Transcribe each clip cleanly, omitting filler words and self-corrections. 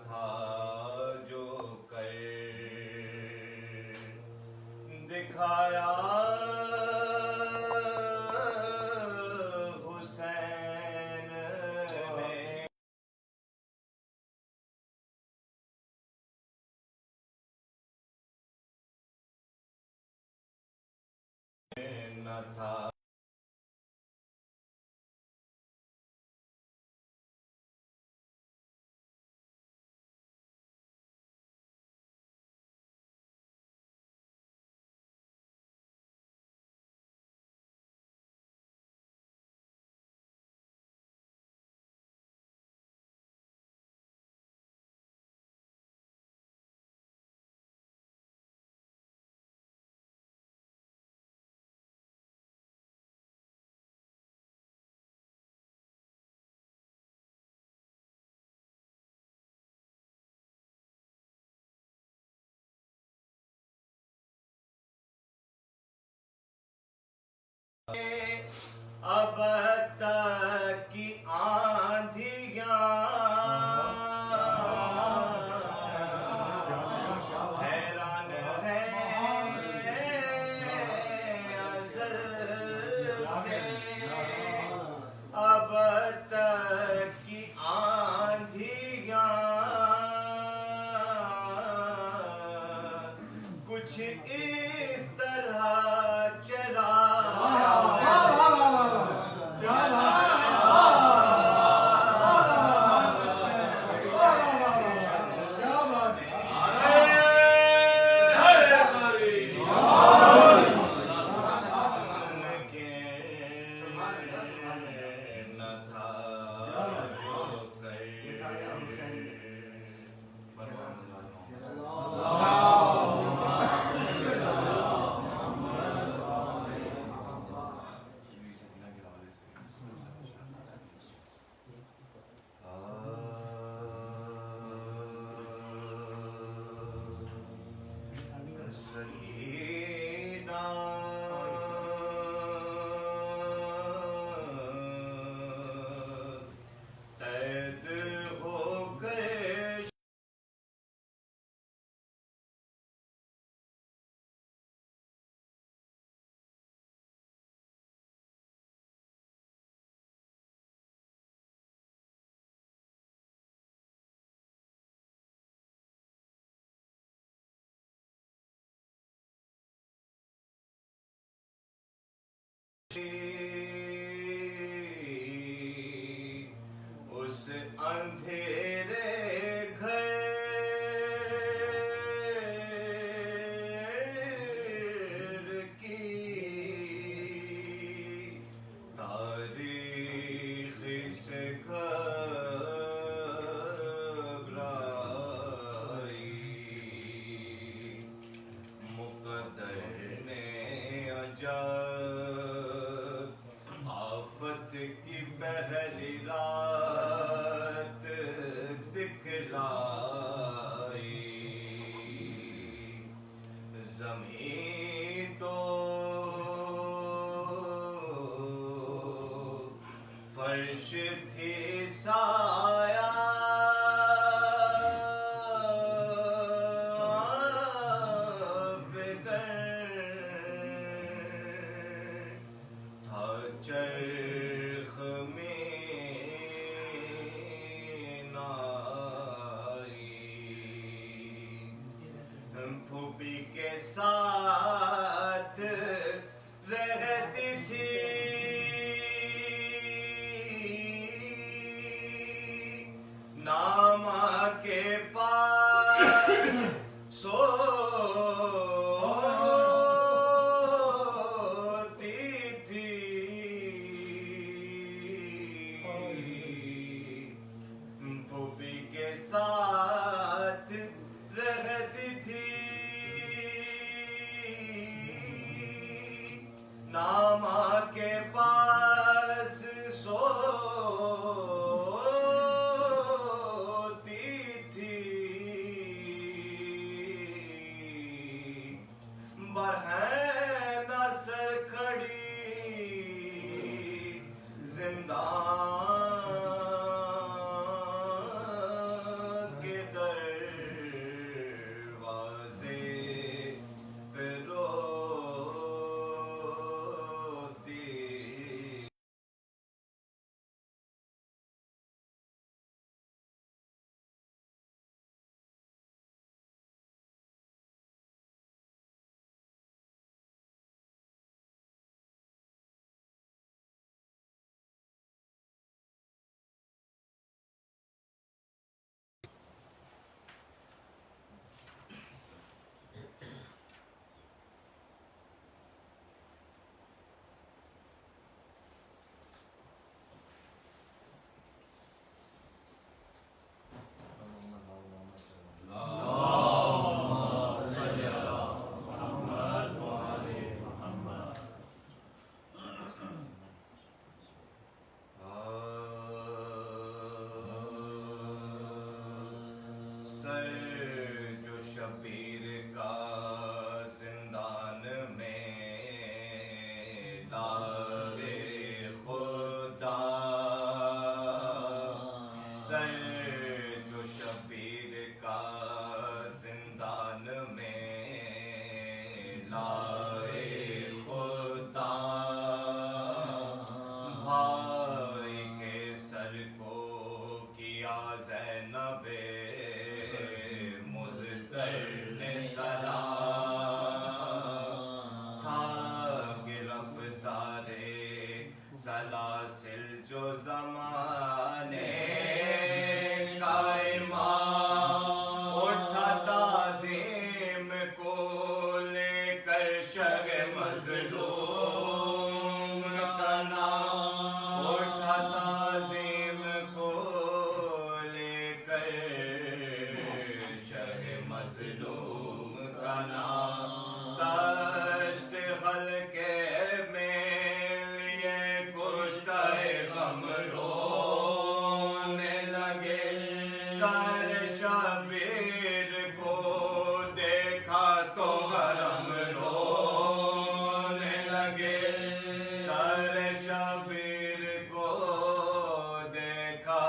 تھا جو کر دکھایا حسین نے نہ تھا اب تک کی آندھیاں حیران ہے ازل سے اب تک کی آندھیاں کچھ اس طرح چلا اس اندھیرے گھر کی تاریخ سے گھبرائی مقدر نے عجب آفت کی پہلی رات دکھلائی زمین تو فرش تھی سایہ چرخ میں نائی پھوپھی کے ساتھ رہتی تھی ناما کے پاس ساتھ رہتی تھی سر جو شبیر کا زندان میں لائے خدا، بھائی کے سر کو کیا زینب مضطر نے سلام، تھا گرفتار سلاسل جو زمانے کا امام، اٹھا تعظیم کو لے کر شگ مظلوم کا نام، اٹھا تعظیم کو لے کر شگ مظلوم کا نام، دشت خلقے میں لیے کشتہ غم رونے لگے، سر شبیر کو دیکھا تو حرم رونے لگے، سر شبیر کو دیکھا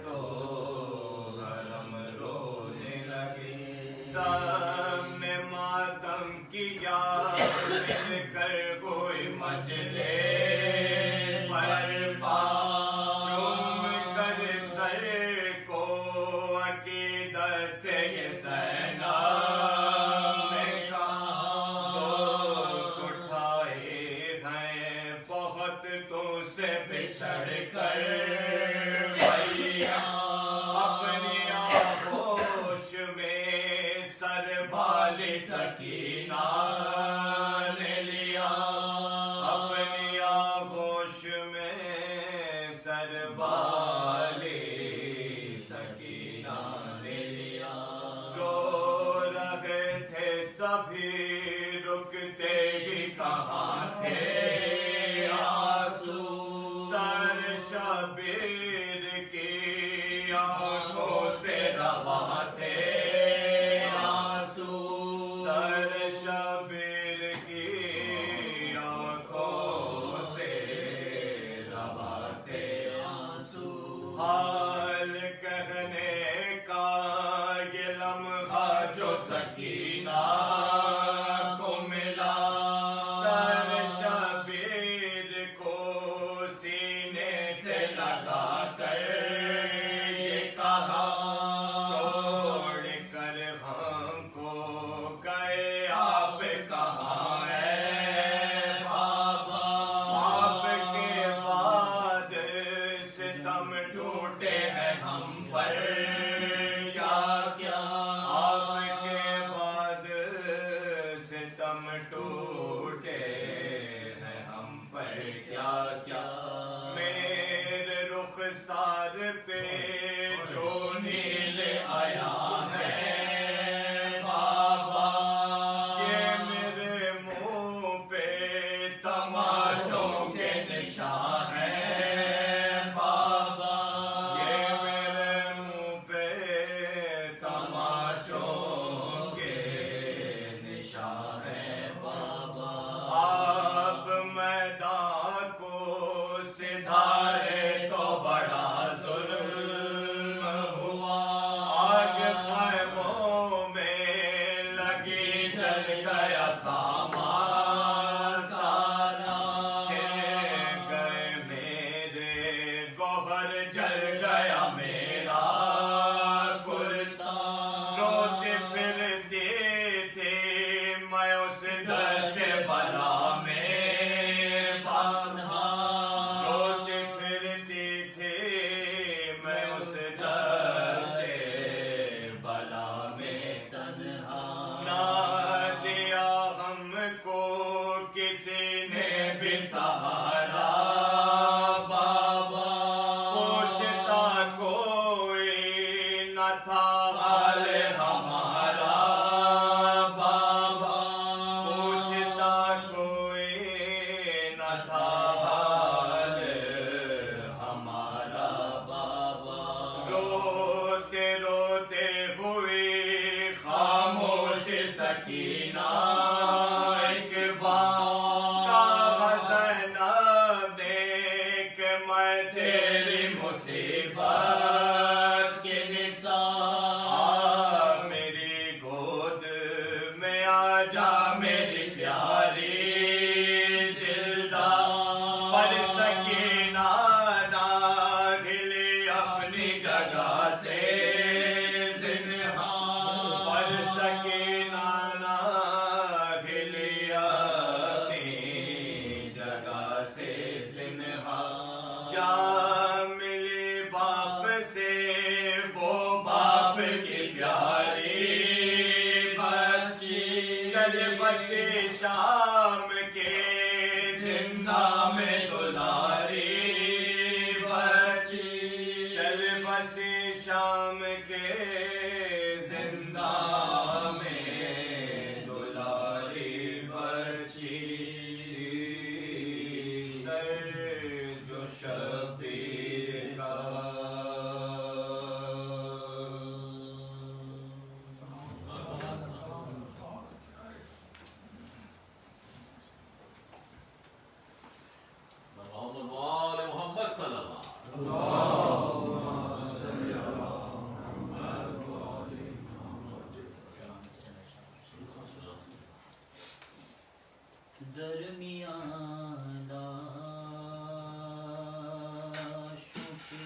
تو حرم رونے لگے، سب نے ماتم کیا مل کر کوئی مجلے پر پا، چوم کر سر کو عقیدت سے یہ زینب نے کہا، لوگ اٹھائے ہیں بہت تم سے بچھڑ کر بھیا، اپنی آغوش میں سر بالی سکینہ نے لیا، اپنی آغوش میں سر بالی سکینہ نے لیا، رو رہے تھے سبھی رکتے ہی کہاں تھے آنسو، سر شبیر کی آنکھوں سے رواں تھے آنسو، سر شبیر کی آنکھوں سے رواں تھے آنسو، حال کہنے کا یہ لمحہ جو سکینہ کو ملا، سر شبیر کو سینے سے لگا کر یہ کہا، چھوڑ کر ہم کو گئے آپ کہاں ہے بابا، آپ کے بعد ستم ٹوٹے ہیں ہم پر کیا کیا، آپ کے بعد ستم ٹوٹے ہیں ہم پر کیا کیا، میرے رخسار پہ جو نیل آیا ہے بابا، یہ میرے منہ پہ تماچوں کے نشان ہیں بابا، یہ میرے منہ پہ تماچوں کے نشان ہیں بابا، آپ میدان کو سدھارے تو بڑا ظلم ہوا، آگ خیموں میں لگی جل گیا سامان سارا، چھن گئے میرے گوہر جل گیا میرا کرتا، روتے پھرتے تھے میں اس دشت بلا میں باندھا، روتے پھرتے تھے میں اس دشت بلا میں تنہا، نہ دیا ہم کو کسی نے بھی سہارا بابا، پوچھتا کوئی نہ تھا حال ہمارا بابا، پوچھتا کوئی نہ تھا حال ہمارا بابا، روتے روتے ہوئی خاموش سکینہ ایک بار، کہا زینب نے کہ میں تیری مصیبت جگہ سے زنہا پر سکینہ نہ ہلی اپنی جگہ سے زنہا جا ملی باپ سے وہ باپ کی پیاری بچی چل بسے شام کے زندہ میں دلاری بچی چل بسے شام کے زندہ میں دلاری بچی سر جو شبیر کا محمد صلی اللہ درمیان لاشوں کے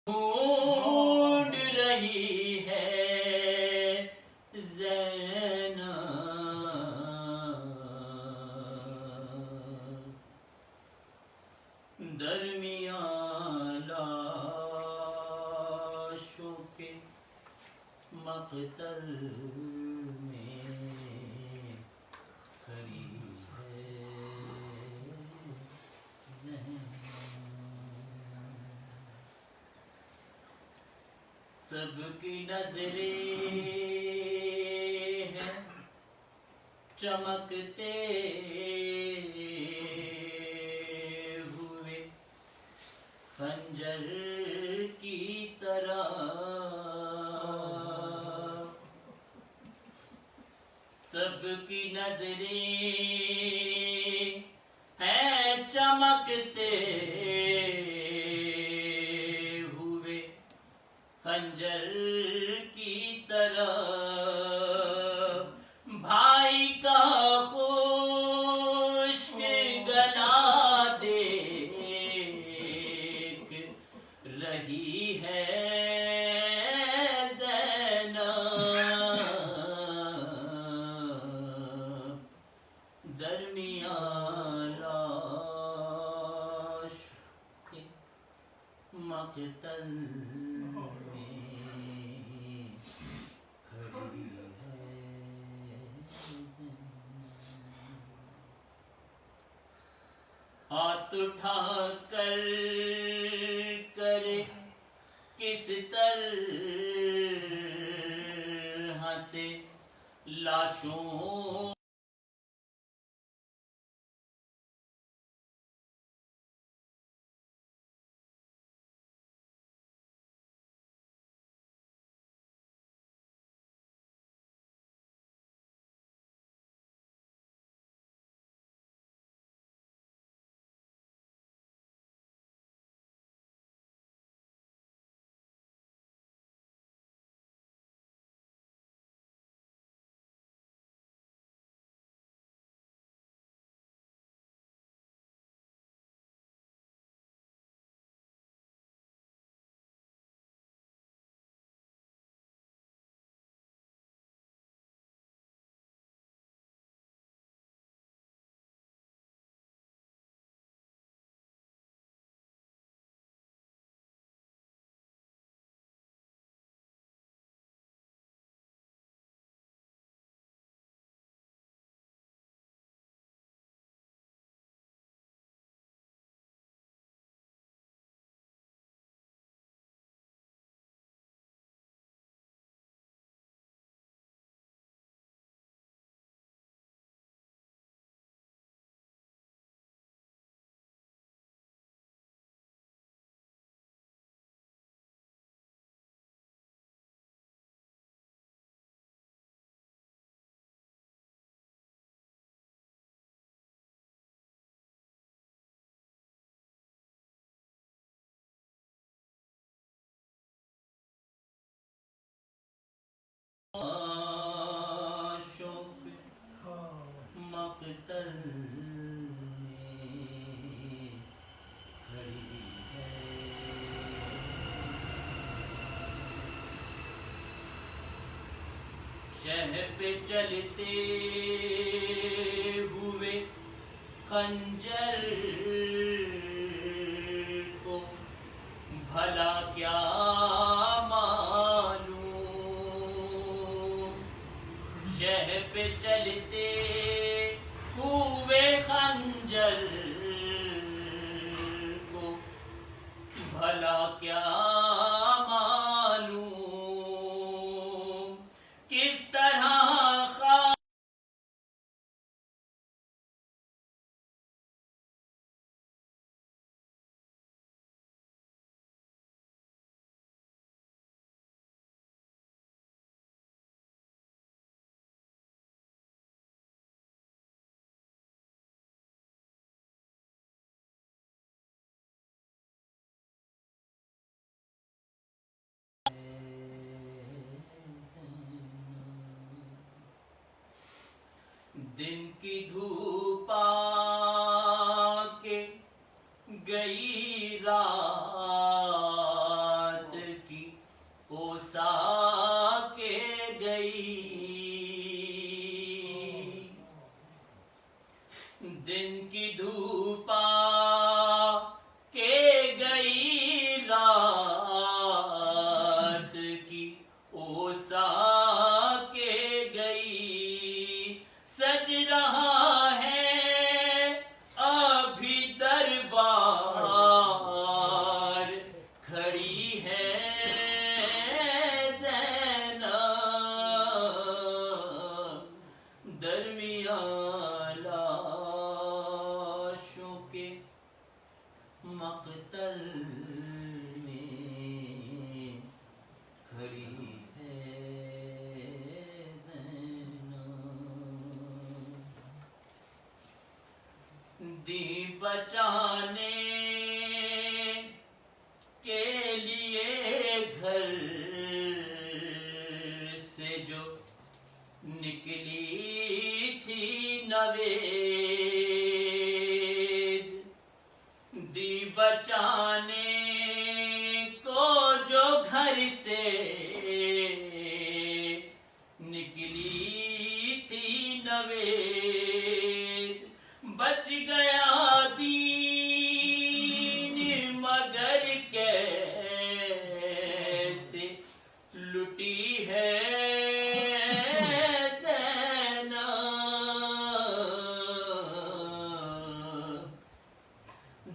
ڈھونڈ رہی ہے زینب درمیان لاشوں کے مقتل میں کھڑی ہے زینب سب کی نظریں ہیں چمکتے ہوئے خنجر کی طرح سب کی نظریں ہیں چمکتے ہوئے خنجر کی طرح بھائی کا خشک گلا دیکھ رہی ہے زینب درمیان لاش کے مقتل ہاتھ اٹھا کر کرے کس طرح سے لاشوں شہ پہ چلتے ہوئے خنجر کو بھلا کیا معلوم، شہ پہ چلتے ہوئے خنجر کو بھلا کیا معلوم، کس طرح دن کی دھوپ آ کے گئی رات کی اوسا کے گئی، دن کی دھوپ آ کے گئی رات کی اوسا کے گئی، سج رہا ہے ابھی دربار، کھڑی ہے زینب درمیان لاشوں کے مقتل میں کھڑی ہے زینب، دی بچانے کے لیے گھر سے جو نکلی تھی نوید، دی بچانے کو جو گھر سے نکلی تھی نوید، بچ گیا دین مگر کیسے لٹی ہے زینب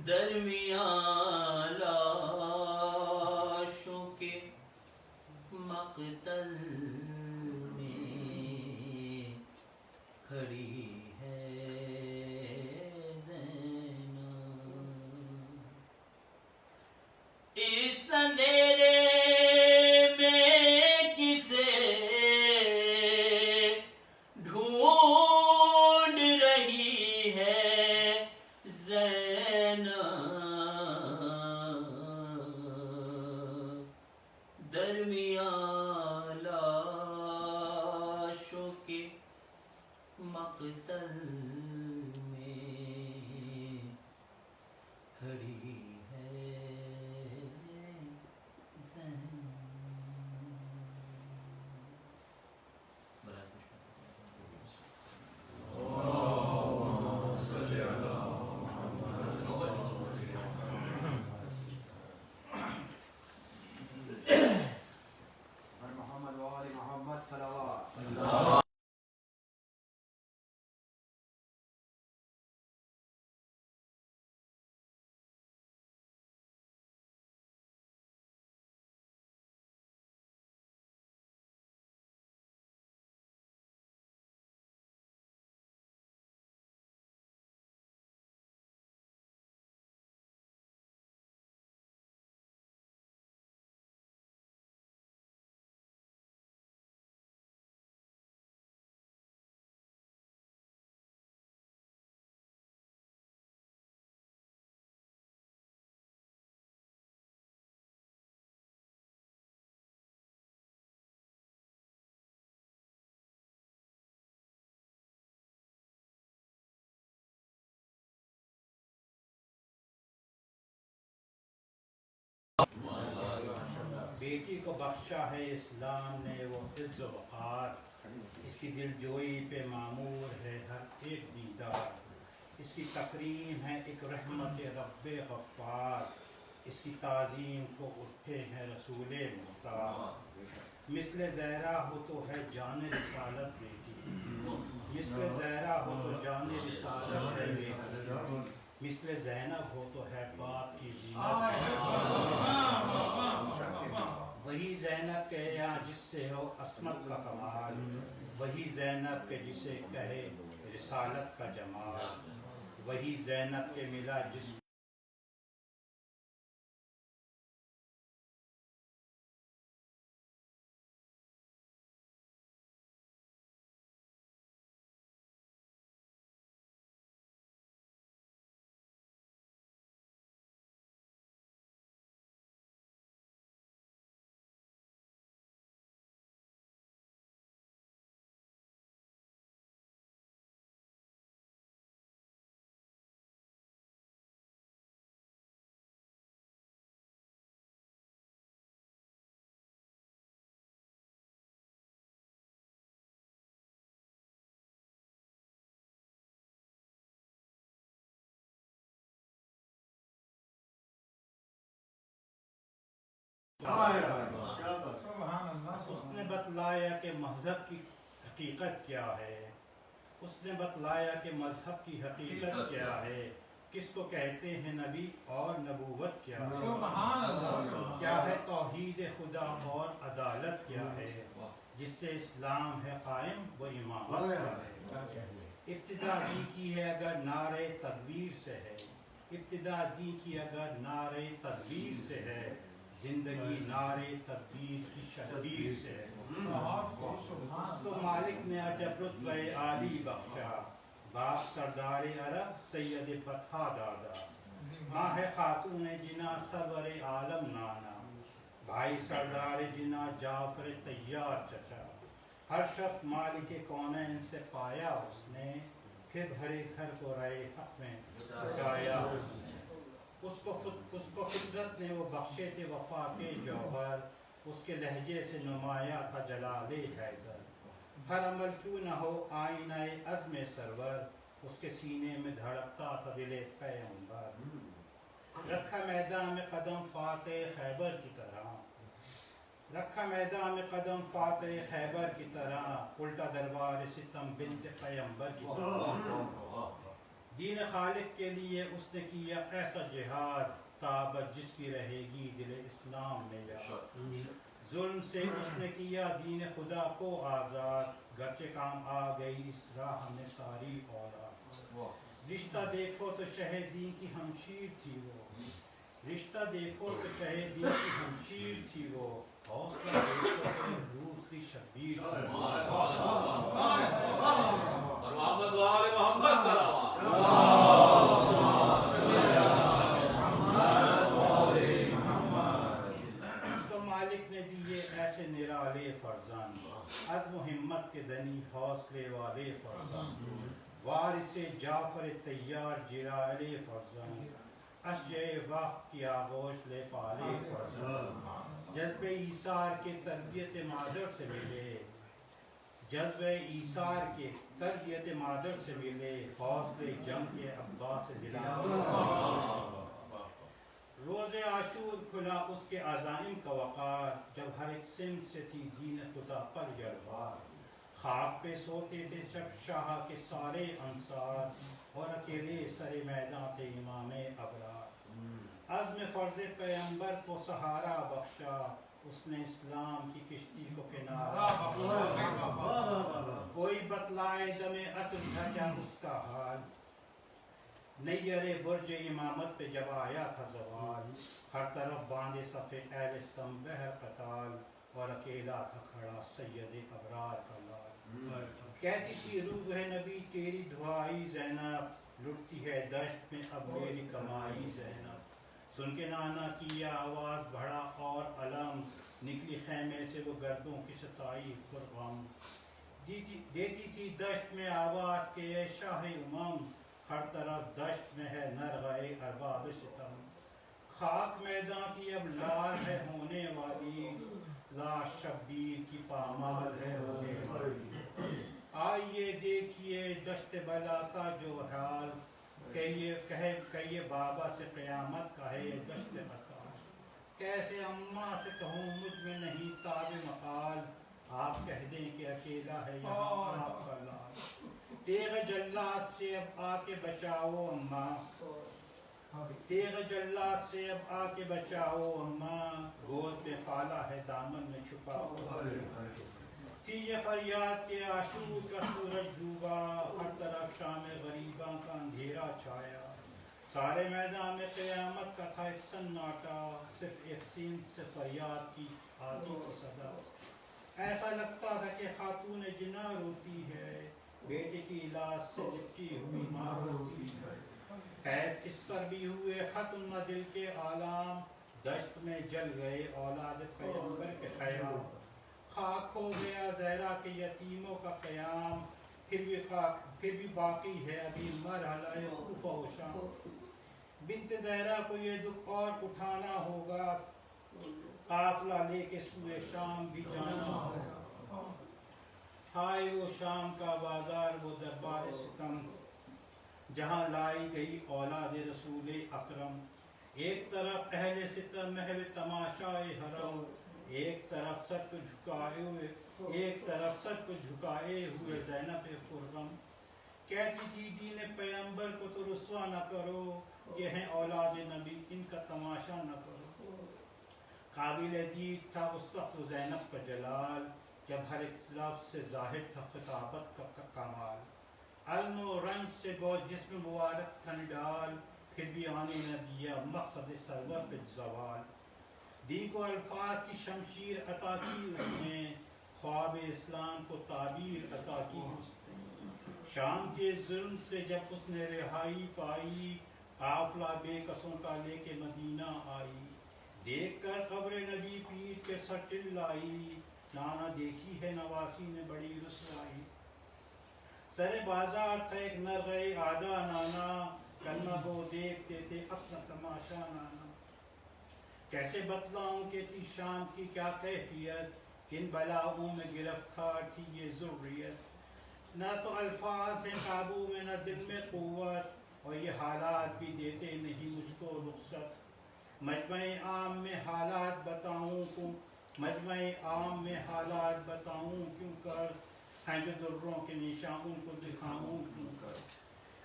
درمیان لاشوں کے مقتل میں کھڑی ہے زینب، اس اندھیرے میں کسے ڈھونڈ رہی ہے زینب درمیان لاشوں کے مقتل میں کھڑی ہے زینب۔ محمد وآل محمد صلوات بیٹی کو بخشا ہے اسلام نے وہ عز و وقار، اس کی دل جوئی پہ معمور ہے ہر ایک دیدار، اس کی تکریم ہے ایک رحمت رب غفار، اس کی تعظیم کو اٹھے ہیں رسول مختار۔ مثل زہرا ہو تو ہے جان رسالت بیٹی، مثل زہرا ہو تو جان رسالت ہے بیٹی، مثل زینب ہو تو ہے باپ کی زینت۔ وہی زینب کے یہاں جس سے ہو عصمت کا کمال، وہی زینب کے جسے کہے رسالت کا جمال، وہی زینب کے ملا جس اس نے بتلایا کہ مذہب کی حقیقت کیا ہے، اس نے بتلایا کہ مذہب کی حقیقت کیا ہے، کس کو کہتے ہیں نبی اور نبوت کیا ہے، کیا ہے توحید خدا اور عدالت کیا ہے، جس سے اسلام ہے قائم وہ امامت کیا ہے۔ ابتدا دی کی ہے اگر نعرے تدبیر سے ہے، ابتدا دی کی اگر نعرے تدبیر سے ہے، زندگی نعرے تدبیر کی شبیر سے ہے۔ اس کو مالک نے عجب رتبہ عالی بخشا، باپ سردار عرب سید بطحہ دادا، ماں ہے خاتون جنا سرور عالم نانا، بھائی سردار جنا جعفر طیار چچا، ہر شخص مالک کونین سے پایا اس نے، پھر بھرے گھر کو رائے حق میں لٹایا اس نے۔ اس کو فطرت نے وہ بخشے تھے وفا کے جوہر، اس کے لہجے سے نمایاں تھا جلال حیدر، ہر عمل کیوں نہ ہو آئینہ عزم سرور، اس کے سینے میں دھڑکتا تھا دل پیغمبر۔ رکھا میدان میں قدم فاتح خیبر کی طرح، رکھا میدان میں قدم فاتح خیبر کی طرح، الٹا دربار ستم بنت پیغمبر کی طرح۔ دین خالق کے لیے اس نے کیا ایسا جہاد، طابت جس کی رہے گی دل اسلام میں یاد۔ ظلم سے اس نے کیا دین خدا کو آزاد، گرچہ کام آ گئی اس راہ میں ساری اولاد۔ رشتہ دیکھو تو شہیدین کی ہمشیر تھی وہ، رشتہ دیکھو تو شہیدین کی ہمشیر تھی وہ، حوصلہ دیکھو تو روس کی شبیر تھی وہ۔ اور محمد وآل محمد صلوات۔ اس کو مالک نے دیے ایسے نرالے فرزند، عزم و ہمت کے دنی حوصلے والے فرزند، وارث جعفر طیار جرالے فرزند، اشجع وقت کی آغوش لے پالے فرزند، جذب ایثار کے تربیت مادر سے ملے، جذب ایثار کے تربیت مادر سے ملے، حوصلے جنگ کے عباس دلاور سے۔ روز عاشور کھلا اس کے عزائم کا وقار، جب ہر ایک سمت سے تھی دین خدا پر جلوار، خواب پہ سوتے تھے شاہ کے سارے انصار، اور اکیلے سر میدان تھے امام ابرار۔ عزم فرض پیغمبر کو سہارا بخشا، اس نے اسلام کی کشتی کو کنارہ بخشا۔ کوئی بتلائے دم اصل تھا کیا اس کا حال، نیر برج امامت پہ جب آیا تھا زوال، ہر طرف باندھے صفے اہل استم بہر قتال، اور اکیلا تھا کھڑا سید ابرار کا لال۔ کہتی تھی روح نبی تیری دعائی زینب، لٹتی ہے دشت میں اب میری کمائی زینب۔ سن کے نانا کی یہ آواز بڑھا اور علم، نکلی خیمے سے وہ گردوں کی ستائی پرغم، دیتی تھی دشت میں آواز کے اے شاہ امم، ہر طرف دشت میں ہے نرغے ارباب ستم۔ خاک میدان کی اب لال ہے ہونے والی، اصلاح شبیر کی پامال ہے آئیے دیکھیے دشت بلا کا جو حال کہیے بابا سے قیامت کا ہے یہ دشت بتا کیسے اماں سے کہوں مجھ میں نہیں تاب مقال آپ کہہ دیں کہ اکیلا ہے یہاں آپ کا لال تیغ جلات سے اب آ کے بچاؤ اماں تیغ جلات سے اب آ کے بچاؤ اماں گود میں پالا ہے دامن میں چھپاؤ تھی یہ فریاد کے آشور کا سورج ڈوبا ہر طرف شام غریباں کا اندھیرا چھایا سارے میدان میں قیامت کا تھا ایک سناٹا صرف ایک سینت سے فریاد کی آتی کی صدا ایسا لگتا تھا کہ خاتون جنا روتی ہے بیٹے کی علاج سے لپٹی ہوئی ماں روتی ہے قید اس پر بھی ہوئے ختم نہ دل کے آلام دشت میں جل گئے اولاد پیغمبر کے خیام خاک ہو گیا زہرا کے یتیموں کا قیام پھر بھی باقی ہے ابھی مرحلہ خوف و شام بنت زہرا کو یہ دکھ اور اٹھانا ہوگا قافلہ لے کے سوئے شام بھی جانا ہوگا ہائے وہ شام کا بازار وہ دربار ستم جہاں لائی گئی اولاد رسول اکرم ایک طرف اہل ستم محو تماشائے حرم ایک طرف سر کو جھکائے ہوئے زینب خرم کہتی تھی دین پیغمبر کو تو رسوا نہ کرو یہ ہیں اولاد نبی ان کا تماشا نہ کرو قابل دید تھا اس وقت زینب کا جلال جب ہر ایک لفظ سے ظاہر تھا خطابت کا کمال علم و رنج سے بہت جسم مبارک تھن ڈال پھر بھی آنے نہ دیا مقصد سرور پہ زوال دی کو الفاظ کی شمشیر عطا کی اس نے خواب اسلام کو تعبیر عطا کی اس نے شام کے ظلم سے جب اس نے رہائی پائی قافلہ بے کسوں کا لے کے مدینہ آئی دیکھ کر قبر نبی پیٹ کے سر چلائی نانا دیکھی ہے نواسی نے بڑی رسوائی سر بازار تھا ایک نر رہے آدھا نانا کلمہ کو دیکھتے تھے اپنا تماشا نانا کیسے بتلاؤں کہ تھی شام کی کیا کیفیت کن بلاؤں میں گرفتار تھی یہ ضروریت نہ تو الفاظ ہیں قابو میں نہ دل میں قوت اور یہ حالات بھی دیتے نہیں مجھ کو رخصت مجمع عام میں حالات بتاؤں کیوں کر ہیں جو دروں کے نشان ان کو دکھاؤں کیوں کر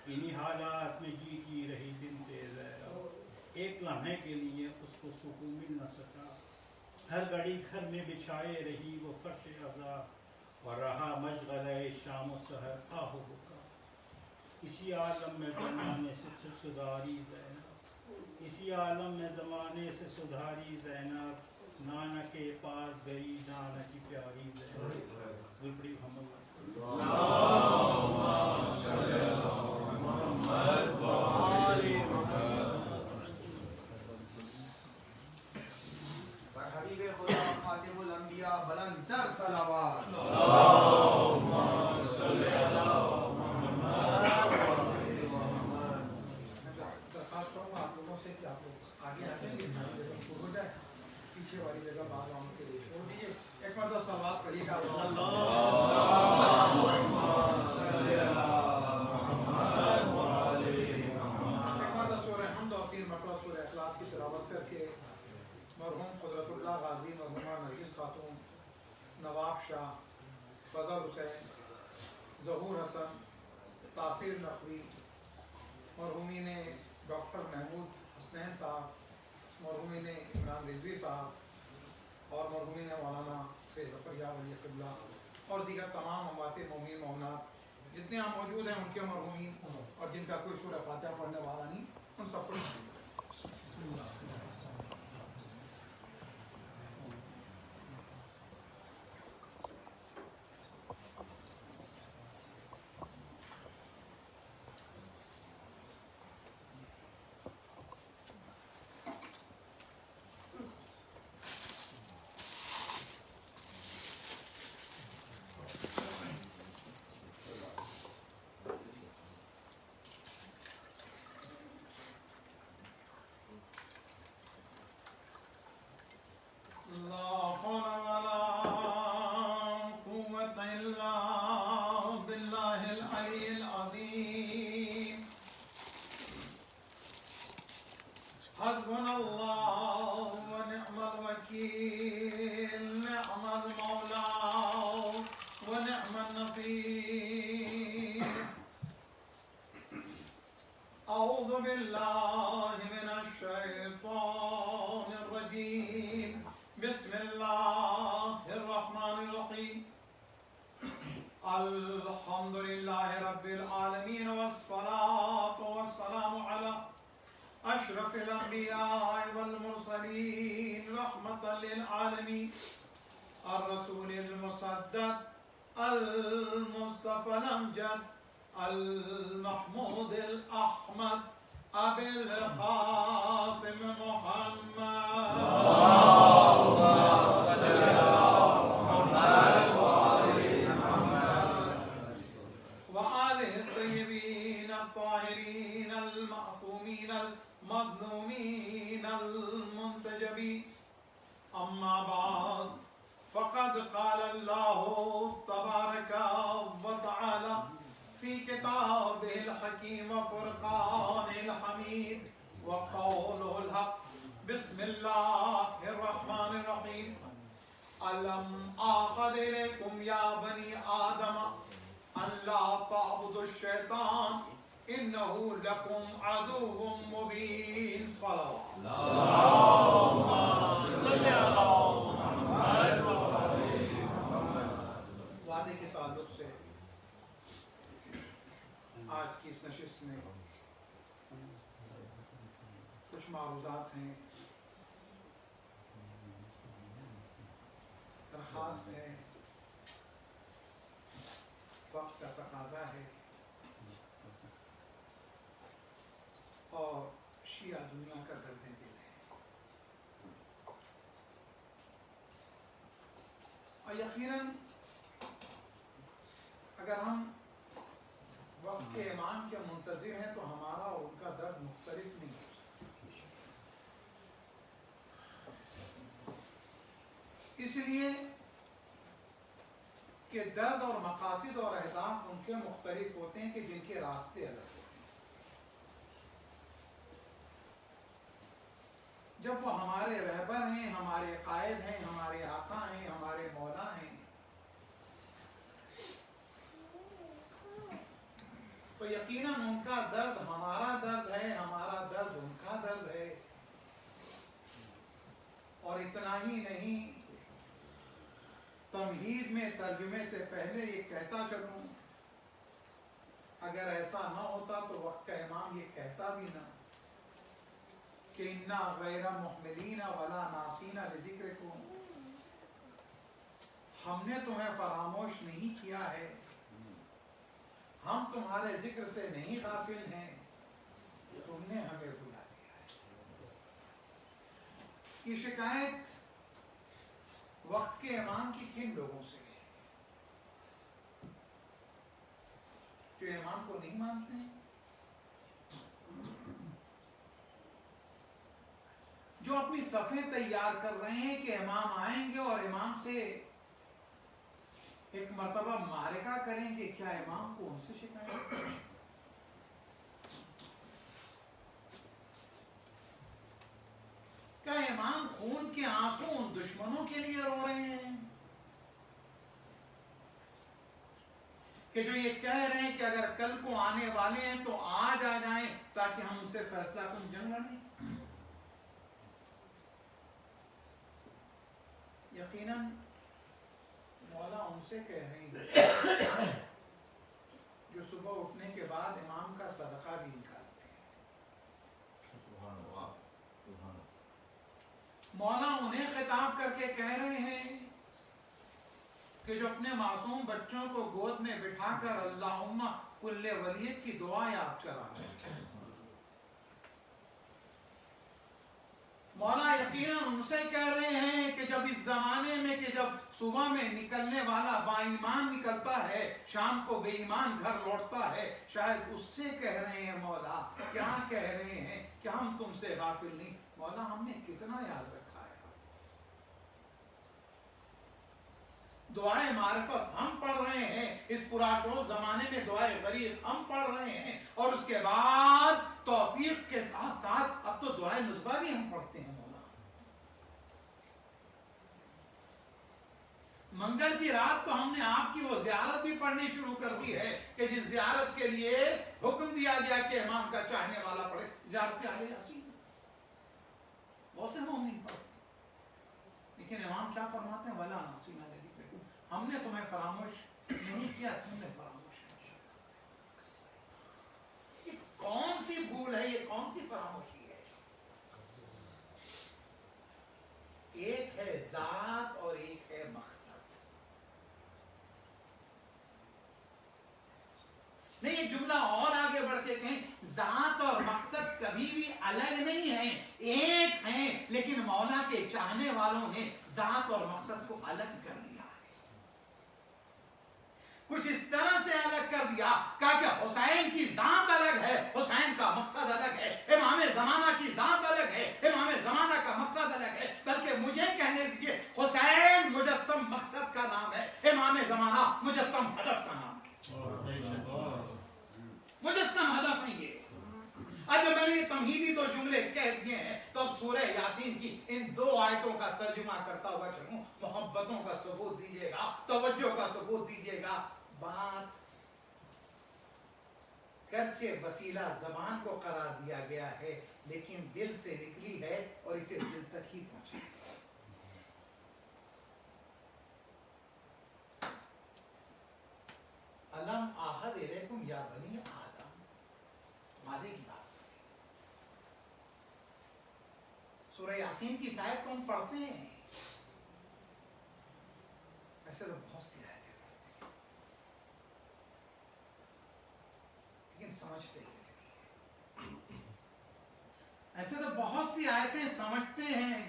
انہی حالات میں جیتی رہی بنت زہرا ایک لمحے کے لیے اس کو سکون مل نہ سکا ہر گھڑی گھر میں بچھائے رہی وہ فرش عزا اور رہا مشغلہ شام و سحر آہو کا اسی عالم میں زمانے سے سدھاری زینب اسی عالم میں زمانے سے سدھاری زینب نانا کے پاس گئی نانا کی پیاری زینب گلپڑی محمد حبیب خدا خاتم الانبیاء بلند تر صلوات درخواست کروں گا آپ لوگوں سے کہ آپ لوگ آگے آ جائیں گے ہو جائے پیچھے والی جگہ بعض عوام کے لیے چھوڑ دیجیے ایک مرتبہ سوات پڑھیے گا ایک مرتبہ سورہ حمد اور 3 مرتبہ سورہ اخلاص کی تلاوت کر کے مرحوم قدرت اللہ غازی مرحومہ نرگس خاتون نواب شاہ فضل حسین ظہور حسن تاثیر نقوی مرحومین ڈاکٹر محمود حسنین صاحب مرحومین عمران رضوی صاحب اور مرحومین مولانا سید ظفر یار علی قبلہ اور دیگر تمام اموات مومنین مومنات جتنے ہم موجود ہیں ان کے مرحومین اور جن کا کوئی سورہ فاتحہ پڑھنے والا نہیں ان سب کو لا حول ولا الحمد لله رب العالمين والصلاة والسلام على أشرف الأنبياء والمرسلين رحمة للعالمين الرسول المصدق المصطفى الأمجد المحمود الأحمد أبي القاسم محمد وآله الطيبين الطاهرين المعصومين المظلومين المنتجبين أما بعد فقد قال الله تبارك وتعالى في كتابه الحكيم وفرقانه الحميد وقوله الحق بسم الله الرحمن الرحيم ألم أعهد إليكم يا بني آدم أن لا تعبدوا الشيطان إنه لكم عدو مبين صلوات وعدے کے تعلق سے آج کی اس نشست میں کچھ معروضات ہیں، درخواست ہے، وقت کا تقاضا ہے اور شیعہ دنیا کا درد دل ہے، اور یقیناً اگر ہم وقت کے امام کے منتظر ہیں تو ہمارا اور ان کا درد مختلف نہیں ہے۔ اس لیے کہ درد اور مقاصد اور اہداف ان کے مختلف ہوتے ہیں کہ جن کے راستے الگ ہوتے ہیں۔ جب وہ ہمارے رہبر ہیں، ہمارے قائد ہیں، ہمارے آقا ہیں، ہمارے مولا ہیں، تو یقیناً ان کا درد ہمارا درد ہے، ہمارا درد ان کا درد ہے۔ اور اتنا ہی نہیں، تمہید میں ترجمے سے پہلے یہ کہتا چلوں، اگر ایسا نہ ہوتا تو وقت کا امام یہ کہتا بھی نہ کہ انا غیر محملین ولا ناسین لذکرکم، ہم نے تمہیں فراموش نہیں کیا ہے، ہم تمہارے ذکر سے نہیں غافل ہیں، تم نے ہمیں بلا دیا ہے۔ یہ شکایت وقت کے امام کی کن لوگوں سے ہے؟ جو امام کو نہیں مانتے ہیں، جو اپنی صفیں تیار کر رہے ہیں کہ امام آئیں گے اور امام سے ایک مرتبہ معرکہ کریں گے، کیا امام کو ان سے شکایت ہے؟ کیا امام خون کے آنسو ان دشمنوں کے لیے رو رہے ہیں کہ جو یہ کہہ رہے ہیں کہ اگر کل کو آنے والے ہیں تو آج آ جائیں تاکہ ہم ان سے فیصلہ کن جنگ لڑیں؟ یقیناً مولا ان سے کہہ رہے ہیں جو صبح اٹھنے کے بعد امام کا صدقہ بھی نکالتے ہیں۔ مولا انہیں خطاب کر کے کہہ رہے ہیں کہ جو اپنے معصوم بچوں کو گود میں بٹھا کر اللہم کل ولیت کی دعا یاد کرا رہے ہیں۔ مولا یقیناً ان سے کہہ رہے ہیں کہ جب اس زمانے میں کہ جب صبح میں نکلنے والا با ایمان نکلتا ہے، شام کو بے ایمان گھر لوٹتا ہے، شاید اس سے کہہ رہے ہیں مولا، کیا کہہ رہے ہیں کہ ہم تم سے غافل نہیں۔ مولا ہم نے کتنا یاد رکھا ہے، دعائے معرفت ہم پڑھ رہے ہیں، اس پراشور زمانے میں دعائے غریب ہم پڑھ رہے ہیں، اور اس کے بعد توفیق کے ساتھ ساتھ اب تو دعائے نطبہ بھی ہم پڑھتے ہیں۔ مولا منگل کی رات تو ہم نے آپ کی وہ زیارت بھی پڑھنی شروع کر دی ہے کہ جس زیارت کے لیے حکم دیا گیا کہ امام کا چاہنے والا پڑھے، زیارت علیہ یاسین بہت سے مومن پڑھتے، لیکن امام کیا فرماتے ہیں؟ وَلَا نَاسِينَ لِذِكْرِكُمْ، ہم نے تمہیں فراموش نہیں کیا تم نے فراموش نہیں. یہ کون سی بھول ہے, یہ کون سی فراموشی ہے؟ ایک ہے ذات اور ایک ہے مقصد. نہیں, یہ جملہ اور آگے بڑھ کے کہیں, ذات اور مقصد کبھی بھی الگ نہیں ہیں, ایک ہیں, لیکن مولا کے چاہنے والوں نے ذات اور مقصد کو الگ کر دیا ہے. کچھ اس طرح سے الگ کر دیا کہا کہ حسین کی ذات الگ ہے, حسین کا مقصد الگ ہے, امام زمانہ کی ذات الگ ہے, امام زمانہ کا مقصد الگ ہے. بلکہ مجھے کہنے دیجیے, حسین مجسم مقصد کا نام ہے, امام زمانہ مجسم ہدف کا نام ہے. مجسم ہدف ہے یہ. اب جب میں نے یہ تمہیدی دو جملے کہہ دیے ہیں تو اب سورہ یاسین کی ان 2 آیتوں کا ترجمہ کرتا ہوا چلوں. محبتوں کا ثبوت دیجیے گا, توجہ کا ثبوت دیجیے گا. بات گرچہ وسیلہ زبان کو قرار دیا گیا ہے, لیکن دل سے نکلی ہے اور اسے دل تک ہی پہنچا. الم آہد الیکم یا بنی آدم, وعدے کی بات. سورہ یاسین کی آیت کو ہم پڑھتے ہیں, ایسے تو بہت سی آیتیں پڑھتے ہیں, لیکن سمجھتے ہیں. ایسے تو بہت سی آیتیں سمجھتے ہیں,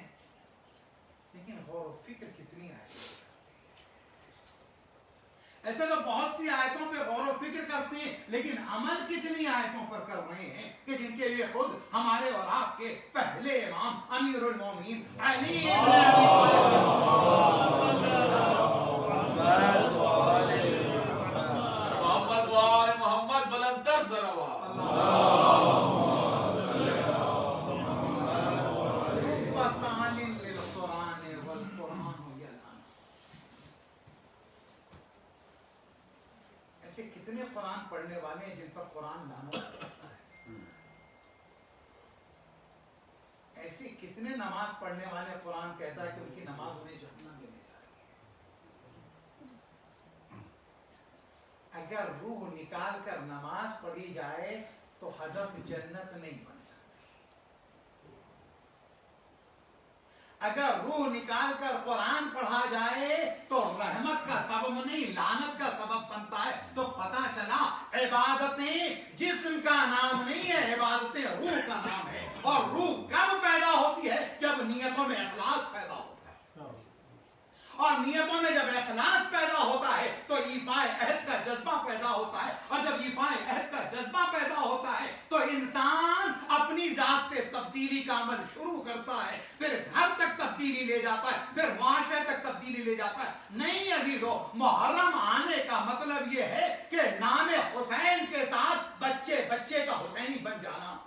لیکن غور و فکر کتنی آیتیں. ایسے تو بہت سی آیتوں پہ غور و فکر کرتے ہیں, لیکن عمل کتنی آیتوں پر کر رہے ہیں کہ جن کے لیے خود ہمارے اور آپ کے پہلے امام امیر المومنین علی ابن محمد وآل محمد بلندر صلوات. ایسے کتنے قرآن پڑھنے والے ہیں جن پر قرآن لعنت کرتا ہے. ایسے کتنے نماز پڑھنے والے قرآن کہتا ہے کہ ان کی نماز انہیں جہنم میں لے جائے گی. اگر روح نکال کر نماز پڑھی جائے تو ہدف جنت نہیں بن سکتی. اگر روح نکال کر قرآن پڑھا جائے تو رحمت کا سبب نہیں لعنت کا سبب بنتا ہے. تو پتہ چلا عبادتیں جسم کا نام نہیں ہے, عبادتیں روح کا نام ہے. اور روح کب پیدا ہوتی ہے؟ جب نیتوں میں اخلاص پیدا ہوتا ہے. اور نیتوں میں جب اخلاص پیدا ہوتا ہے تو ایفاء عہد کا جذبہ پیدا ہوتا ہے. اور جب ایفاء عہد کا جذبہ پیدا ہوتا ہے تو انسان اپنی ذات سے تبدیلی کا عمل شروع کرتا ہے, پھر گھر تک تبدیلی لے جاتا ہے, پھر معاشرے تک تبدیلی لے جاتا ہے. نہیں عزیزو, محرم آنے کا مطلب یہ ہے کہ نام حسین کے ساتھ بچے بچے کا حسینی بن جانا,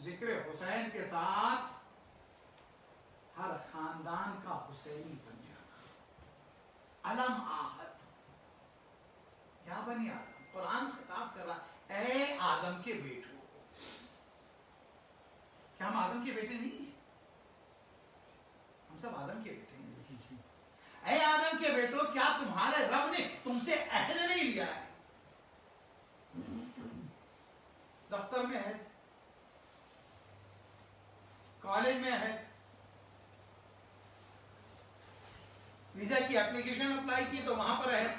ذکر حسین کے ساتھ ہر خاندان کا حسینی بن جانا. علم آہد یا بنی آدم, قرآن خطاب کر رہا اے آدم کے بیٹو. کیا ہم آدم کے بیٹے نہیں ہیں؟ ہم سب آدم کے بیٹے ہیں. اے آدم کے بیٹو, کیا تمہارے رب نے تم سے عہد نہیں لیا ہے؟ دفتر میں عہد, کالج میں عہد, ویزا کی اپلیکیشن اپلائی کی تو وہاں پر عہد,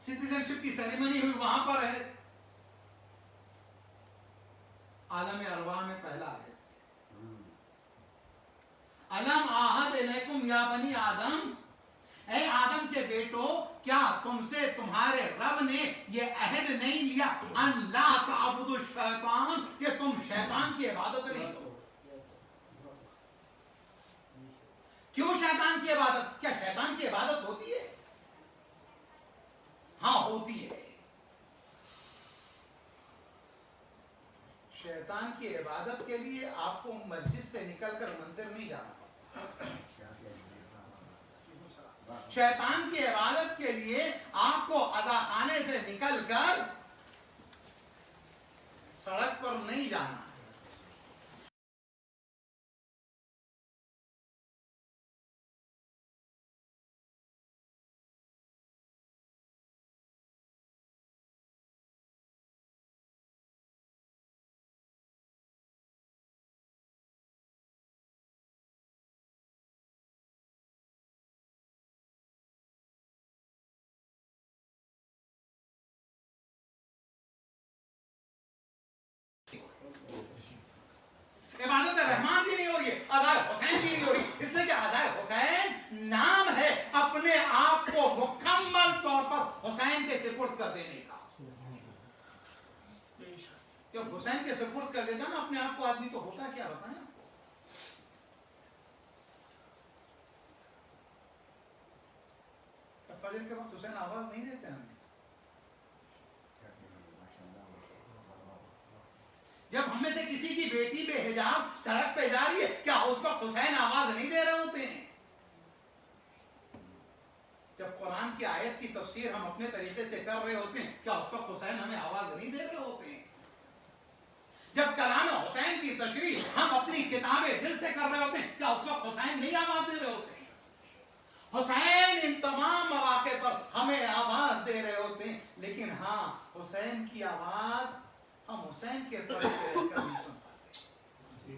سٹیزن شپ کی سیریمنی ہوئی وہاں پر عہد. عالم ارواح میں پہلا ہے علم آہد الیکم یا بنی آدم, اے آدم کے بیٹو, کیا تم سے تمہارے رب نے یہ عہد نہیں لیا ان لا تعبدوا الشیطان, کہ تم شیطان کی عبادت نہیں کرو. کیوں شیطان کی عبادت؟ کیا شیطان کی عبادت ہوتی ہے؟ ہاں ہوتی ہے. شیطان کی عبادت کے لیے آپ کو مسجد سے نکل کر مندر نہیں جانا پڑتا. شیطان کی عبادت کے لیے آپ کو اذا خانے سے نکل کر سڑک پر نہیں جانا. حسین کے سپرد کر دیتا نا اپنے آپ کو آدمی تو ہوتا کیا بتائیں آپ کو. فجر کے وقت حسین آواز نہیں دیتے ہمیں. جب ہم میں سے کسی کی بیٹی بے حجاب سڑک پہ جا رہی ہے کیا اس وقت حسین آواز نہیں دے رہے ہوتے ہیں؟ جب قرآن کی آیت کی تفسیر ہم اپنے طریقے سے کر رہے ہوتے ہیں کیا اس وقت حسین ہمیں آواز نہیں دے رہے ہوتے ہیں؟ جب کلام حسین کی تشریح ہم اپنی کتاب دل سے کر رہے ہوتے ہیں کیا اس وقت حسین نہیں آواز دے رہے ہوتے ہیں؟ حسین ان تمام مواقع پر ہمیں آواز دے رہے ہوتے ہیں، لیکن ہاں حسین کی آواز ہم حسین کے فرق سے رہ کر نہیں سن پاتے.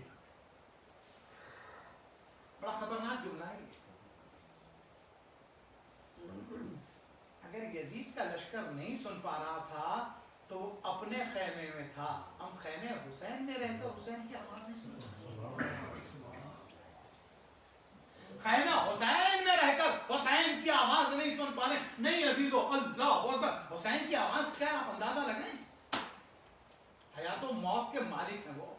بڑا خطرناک جملہ ہے. اگر یزید کا لشکر نہیں سن پا رہا تھا تو وہ اپنے خیمے میں تھا، ہم خیمے حسین میں رہ کر حسین کی آواز نہیں سن پا. خیمہ حسین میں رہ کر حسین کی آواز نہیں سن پا رہے. نہیں عزیزو، اللہ اکبر، حسین کی آواز کیا آپ اندازہ لگائیں. حیات و موت کے مالک ہیں وہ،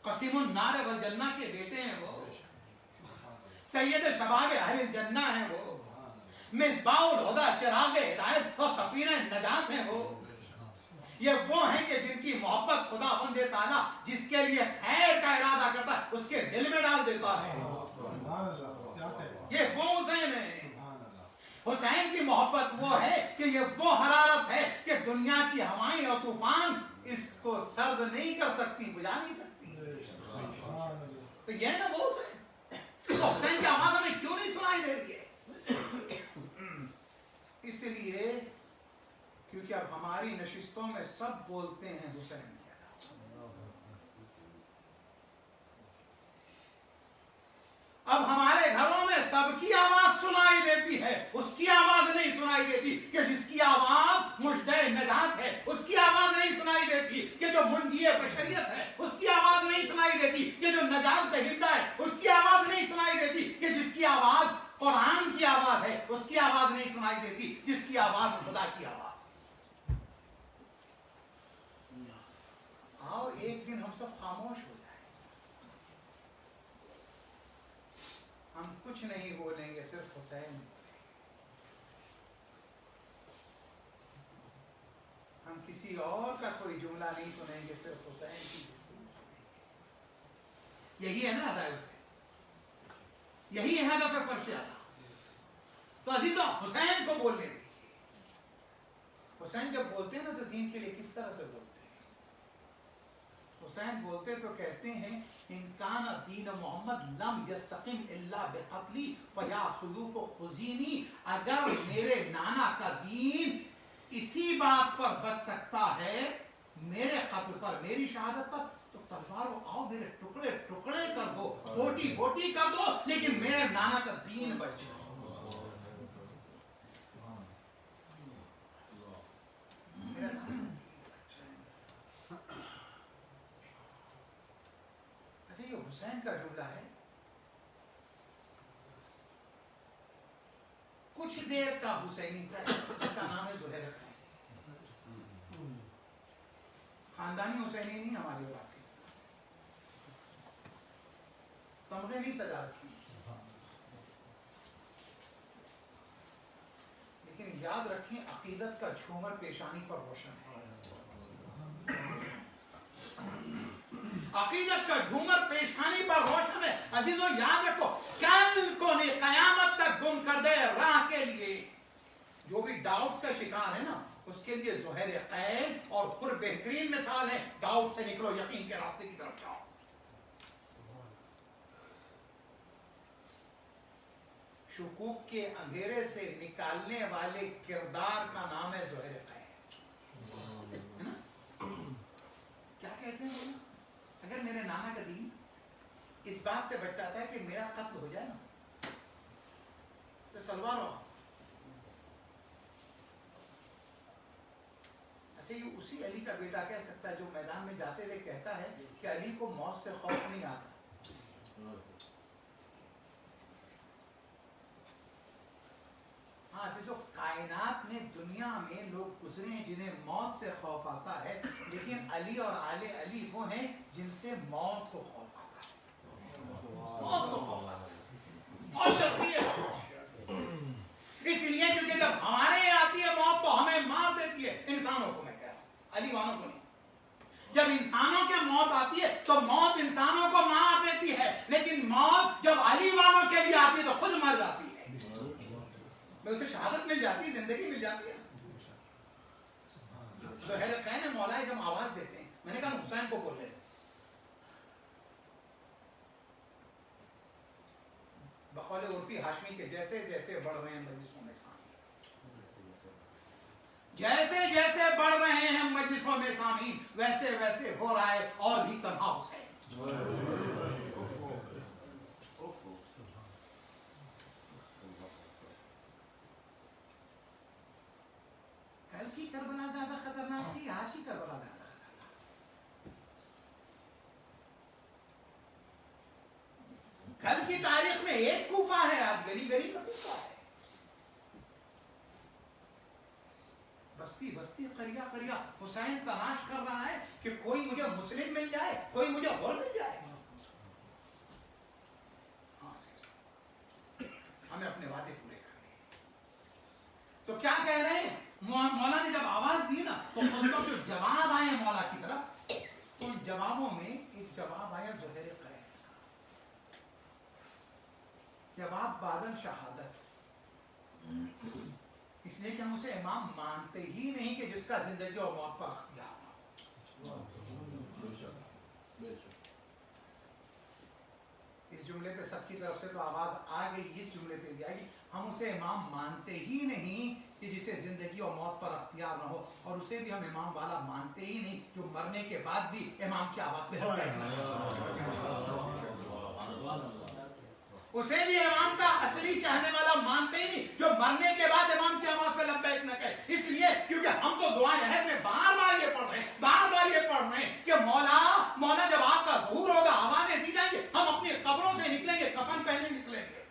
قسیم النار والجنہ کے بیٹے ہیں وہ، سید شباب اہل الجنہ ہیں وہ، مصباح الہدی چراغ ہدایت اور سفینہ نجات ہیں وہ. یہ وہ ہیں کہ جن کی محبت خدا بند تعالیٰ جس کے لیے خیر کا ارادہ کرتا ہے اس کے دل میں ڈال دیتا ہے. یہ وہ حسین ہیں. حسین کی محبت وہ ہے کہ یہ وہ حرارت ہے کہ دنیا کی ہوائیں اور طوفان اس کو سرد نہیں کر سکتی، بجھا نہیں سکتی. تو یہ نا وہ حسین. تو حسین کی آواز ہمیں کیوں نہیں سنائی دے رہی ہے؟ اس لیے کیونکہ اب ہماری نشستوں میں سب بولتے ہیں حسین. اب ہمارے گھروں میں سب کی آواز سنائی دیتی ہے، اس کی آواز نہیں سنائی دیتی کہ جس کی آواز مجدے نجات ہے. اس کی آواز نہیں سنائی دیتی کہ جو منجی بشریت ہے. اس کی آواز نہیں سنائی دیتی کہ جو نجات دہندہ ہے. اس کی آواز نہیں سنائی دیتی کہ جس کی آواز قرآن کی آواز ہے. اس کی آواز نہیں سنائی دیتی جس کی آواز خدا کی آواز ہے. آؤ ایک دن ہم سب خاموش ہو جائیں. ہم کچھ نہیں بولیں گے، صرف حسین. ہم کسی اور کا کوئی جملہ نہیں سنیں گے، صرف حسین کی. یہی ہے نا ہدایت حسین، یہی ہے ہدف فرش اعلیٰ. تو عزیزو حسین کو بولنے دیجیے. حسین جب بولتے ہیں نا تو دین کے لیے کس طرح سے بولتے ہیں. حسین بولتے تو کہتے ہیں ان کان دین محمد لم یستقم الا بقتلی فیا سیوف خزینی. اگر میرے نانا کا دین اسی بات پر بچ سکتا ہے، میرے قتل پر، میری شہادت پر، تو تلواروں آؤ میرے ٹکڑے ٹکڑے کر دو، بوٹی بوٹی کر دو، لیکن میرے نانا کا دین بچ جائے. اچھا یہ حسین کا جملہ ہے. کچھ دیر کا حسینی تھا جس کا نام ہے زہیر خان. خاندانی حسینی نہیں ہماری بات کی، تمغے نہیں سجا رکھی، لیکن یاد رکھیں عقیدت کا جھومر پیشانی پر روشن ہے. عقیدت کا جھومر پیشانی پر روشن ہے. عزیزو یاد رکھو، کل کو نہیں قیامت تک گم کر دے راہ کے لیے. جو بھی ڈاؤٹس کا شکار ہے نا اس کے لیے زہیر قیل اور پر بہترین مثال ہے. ڈاؤٹ سے نکلو، یقین کے راستے کی طرف جاؤ. شکوک کے اندھیرے سے نکالنے والے کردار کا نام ہے زہیر قیل. کیا کہتے ہیں؟ اگر میرے نانا کا دین اس بات سے بچ جاتا ہے کہ میرا قتل ہو جائے نا تو سلوار ہو. اچھا یہ اسی علی کا بیٹا کہہ سکتا ہے جو میدان میں جاتے ہوئے کہتا ہے کہ علی کو موت سے خوف نہیں آتا. ہاں جو کائنات میں دنیا میں لوگ گزرے ہیں جنہیں موت سے خوف آتا ہے، لیکن علی اور آل علی وہ ہیں جن سے موت کو خوف آتا ہے، موت کو خوف آتا ہے، موت ڈرتی ہے، اس لیے کیونکہ جب ہمارے یہاں آتی ہے موت تو ہمیں مار دیتی ہے، انسانوں کو میں کہہ رہا ہوں، علی والوں کو نہیں۔ جب انسانوں کے موت آتی ہے تو موت انسانوں کو مار دیتی ہے، لیکن موت جب علی والوں کے لیے آتی ہے تو خود مر جاتی ہے، اسے شہادت مل جاتی ہے، زندگی مل جاتی ہے۔ زہیر قین مولا جب آواز دیتے ہیں، میں نے کہا حسین کو بول رہے بقول عرفی ہاشمی کے جیسے جیسے بڑھ رہے ہیں مجلسوں میں سامعین، جیسے جیسے بڑھ رہے ہیں مجلسوں میں سامعین، ویسے ویسے ہو رہا ہے اور بھی تنہا حسین۔ کل کی کربلا زیادہ خطرناک تھی، آج کی کربلا زیادہ خطرناک۔ کل کی تاریخ میں ایک کوفہ ہے، آج گلی گلی کا کوفہ ہے، بستی بستی قریہ قریہ۔ حسین تلاش کر رہا ہے کہ کوئی مجھے مسلم مل جائے، کوئی مجھے غور مل جائے۔ ہمیں اپنے وعدے پورے کرنے ہیں۔ تو کیا کہہ رہے ہیں؟ مولا نے جب آواز دی نا تو اس وقت جو جواب آئے مولا کی طرف، تو ان جوابوں میں ایک جواب آیا زہیر قین کا، جواب بعد شہادت، اس لیے کہ ہم اسے امام مانتے ہی نہیں کہ جس کا زندگی اور موت پر اختیار ہو۔ اس جملے پہ سب کی طرف سے تو آواز آ گئی، اس جملے پہ بھی آئے گی، ہم اسے امام مانتے ہی نہیں کہ جسے زندگی اور موت پر اختیار نہ ہو، اور اسے بھی ہم امام والا مانتے ہی نہیں جو مرنے کے بعد بھی امام کی آواز پہ لبیک نہ کہے۔ اسے بھی امام کا اصلی چاہنے والا مانتے ہی نہیں جو مرنے کے بعد امام کی آواز پہ لبیک نہ کہے، اس لیے کیونکہ ہم تو دعائیں عہد میں بار بار یہ پڑھ رہے ہیں، بار بار یہ پڑھ رہے ہیں کہ مولا جب آپ کا ظہور ہوگا آوازیں دی جائیں گے، ہم اپنی قبروں سے نکلیں گے، کفن پہنے نکلیں گے۔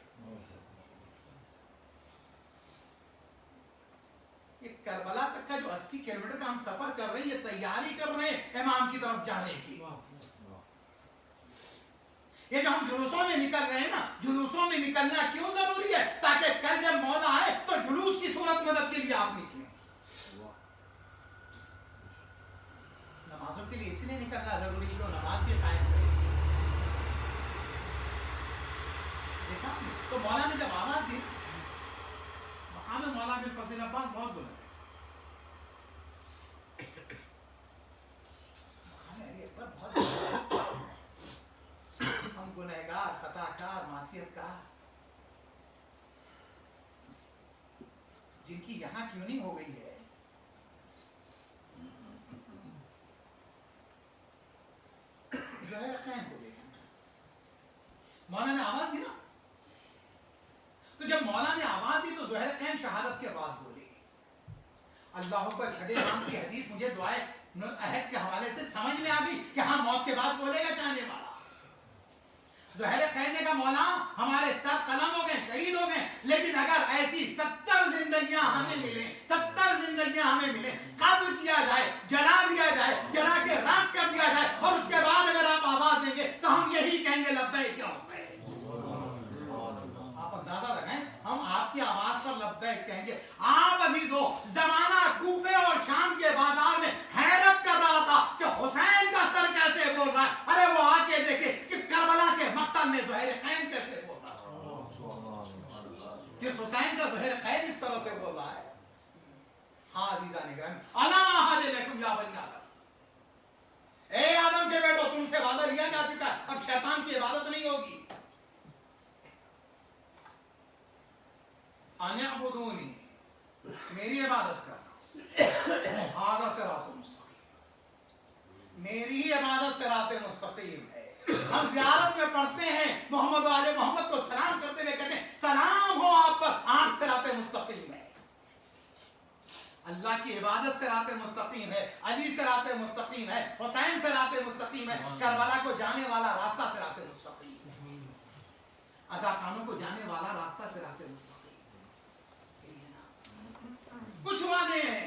یہ کربلا تک کا جو 80 کلومیٹر کا ہم سفر کر رہے ہیں، یہ تیاری کر رہے ہیں امام کی طرف جانے کی۔ یہ جو ہم جلوسوں میں نکل رہے ہیں نا، جلوسوں میں نکلنا کیوں ضروری ہے؟ تاکہ کل جب مولا آئے تو جلوس کی صورت مدد کے لیے آپ نکلیں۔ نمازوں کے لیے اس لیے نکلنا ضروری ہے تو نماز بھی قائم کرے۔ دیکھا تو مولا نے جب آواز دی، مقام مولا بالفضل عباس بہت بلند ہے، مقام علی اکبر بہت بلند ہے۔ ہم گنہگار، خطا کار، معصیت کار، جن کی یہاں کیوں ہو گئی ہے، زہیر قین کو دیکھیں، مولا نے آواز دی نا، تو جب مولا نے آواز دی تو زہیر قین شہادت کے بعد بولے، اللہ اکبر چھٹے نام کی حدیث مجھے دعائے عہد کے حوالے سے سمجھ میں آ گئی کہ ہاں موت کے بعد بولے گا چاہنے والا۔ زہیر قین کا مولا ہمارے سر قلم ہو گئے، شہید ہو گئے، لیکن اگر ایسی 70 زندگیاں ہمیں ملیں، 70 زندگیاں ہمیں ملیں، قتل کیا جائے، جلا دیا جائے، جلا کے راکھ کر دیا جائے، اور اس کے بعد اگر آپ آواز دیں گے تو ہم یہی کہیں گے لبیک یا حسین۔ آپ اندازہ لگائیں، ہم آپ کی آواز پر لبیک کہیں گے۔ آپ عزیزو، زمانہ کوفے اور شام کے بازار میں حیرت کر رہا تھا کہ حسین کا سر کیسے بول رہا ہے، ارے وہ آ کے دیکھے کہ کربلا کے مقتل میں زہیر قین کیسے بول رہا ہے، کس حسین کا زہیر قین اس طرح سے بول رہا ہے۔ ہاں عزیزان گرامی، الا حاج لکم یا بنی آدم، اے آدم کے بیٹو، تم سے وعدہ لیا جا چکا ہے، اب شیطان کی عبادت نہیں ہوگی۔ ان اعبدونی، میری عبادت کرنا، ھذا صراط مستقیم، میری ہی عبادت صراط مستقیم ہے۔ ہم زیارت میں پڑھتے ہیں، محمد و آل محمد کو سلام کرتے ہوئے کہتے ہیں سلام ہو آپ پر، آپ صراط مستقیم ہے۔ اللہ کی عبادت صراط مستقیم ہے، علی صراط مستقیم ہے، حسین صراط مستقیم ہے، کربلا کو جانے والا راستہ صراط مستقیم ہے، عزا خانوں کو جانے والا راستہ صراط مستقیم ہے۔ کچھ وعدے ہیں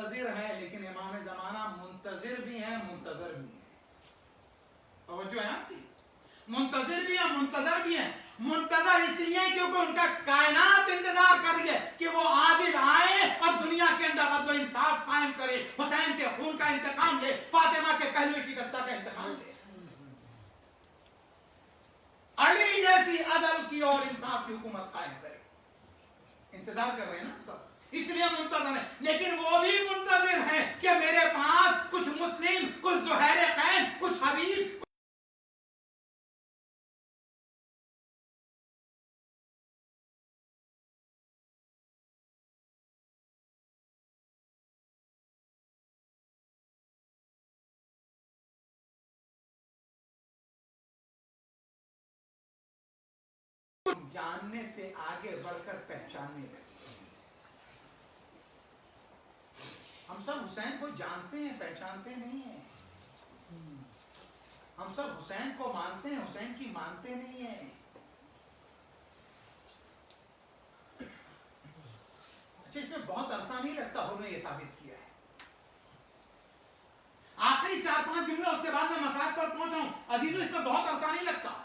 منتظر ہیں لیکن امام زمانہ منتظر بھی ہیں منتظر بھی ہیں. توجہ ہے آپ کی؟ منتظر بھی ہیں منتظر بھی ہیں. منتظر اس لیے کیونکہ ان کا کائنات انتظار کر رہی ہے کہ وہ عادل آئے اور دنیا کے اندر عدل و انصاف قائم کرے, حسین کے خون کا انتقام لے, فاطمہ کے پہلوی شکستہ کا انتقام لے, علی جیسی عدل کی اور انصاف کی حکومت قائم کرے. انتظار کر رہے ہیں نا سب, اس لیے منتظر ہیں. لیکن وہ بھی منتظر ہیں کہ میرے پاس کچھ مسلم, کچھ زہیر قین, کچھ حبیب, جاننے سے آگے بڑھ کر پہچاننے لگے. ہم سب حسین کو جانتے ہیں, پہچانتے نہیں ہیں. ہم سب حسین کو مانتے ہیں, حسین کی مانتے نہیں ہیں. اچھا, اس میں بہت عرصہ نہیں لگتا, ہم نے یہ ثابت کیا ہے. آخری 4-5 جملے اس کے بعد میں مسائل پر پہنچ رہا ہوں عزیزو, اس میں بہت عرصہ نہیں لگتا.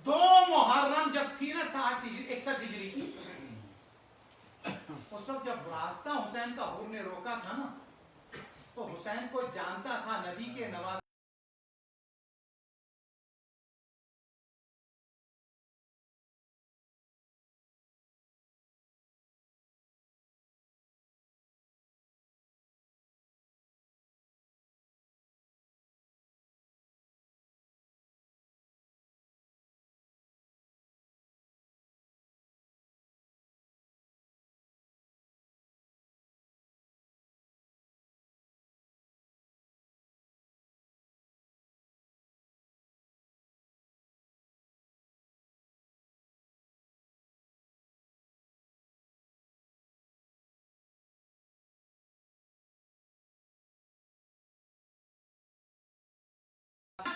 2 محرم جب تھی نا 61 ہجری کی, اس وقت جب راستہ حسین کا حور نے روکا تھا نا, تو حسین کو جانتا تھا نبی کے نواز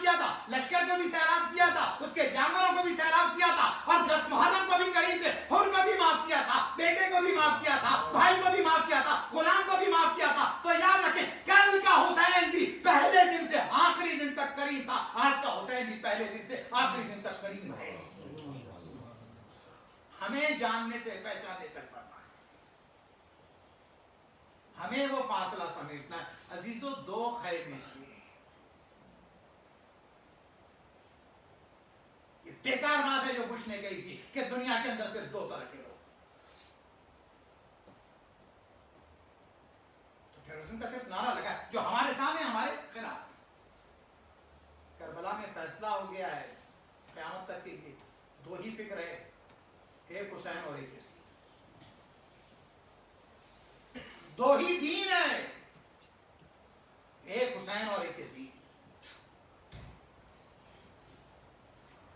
کیا تھا, لشکر کو بھی سیراب کیا تھا, اس کے جانوروں کو بھی سیراب کیا تھا, اور 10 محرم کو بھی کریم تھے, حر کو بھی معاف کیا تھا, بیٹے کو بھی معاف کیا تھا, بھائی کو بھی معاف کیا تھا, غلام کو بھی معاف کیا تھا. تو یاد رکھیں, کل کا حسین بھی پہلے دن سے آخری دن تک کریم تھا, آج کا حسین بھی پہلے دن سے آخری دن تک کریم ہے. ہمیں جاننے سے پہچاننے تک پڑھنا ہے, ہمیں وہ فاصلہ سمیٹنا ہے. عزیزو, 2 خیمے تھے. بیکار بات ہے جو بش نے کہی تھی کہ دنیا کے اندر صرف 2 طرح کے لوگ. تو ٹیررزم کا صرف نعرہ لگا ہے, جو ہمارے ساتھ ہیں ہمارے خلاف. کربلا میں فیصلہ ہو گیا ہے, قیامت تک کے لیے 2 ہی فکر ہے, ایک حسین اور ایک یزید. 2 ہی دین ہے, ایک حسین اور ایک یزید.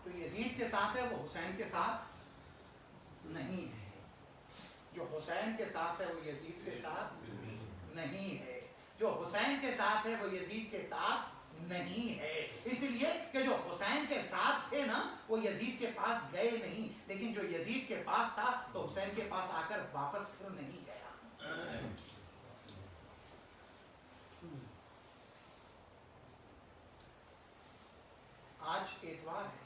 تو یزید کے ساتھ ہے وہ حسین کے ساتھ نہیں ہے, جو حسین کے ساتھ ہے وہ یزید کے ساتھ نہیں ہے, جو حسین کے ساتھ ہے وہ یزید کے ساتھ نہیں ہے. اس لیے کہ جو حسین کے ساتھ تھے نا, وہ یزید کے پاس گئے نہیں, لیکن جو یزید کے پاس تھا تو حسین کے پاس آ کر واپس پھر نہیں گیا. آج اتوار ہے,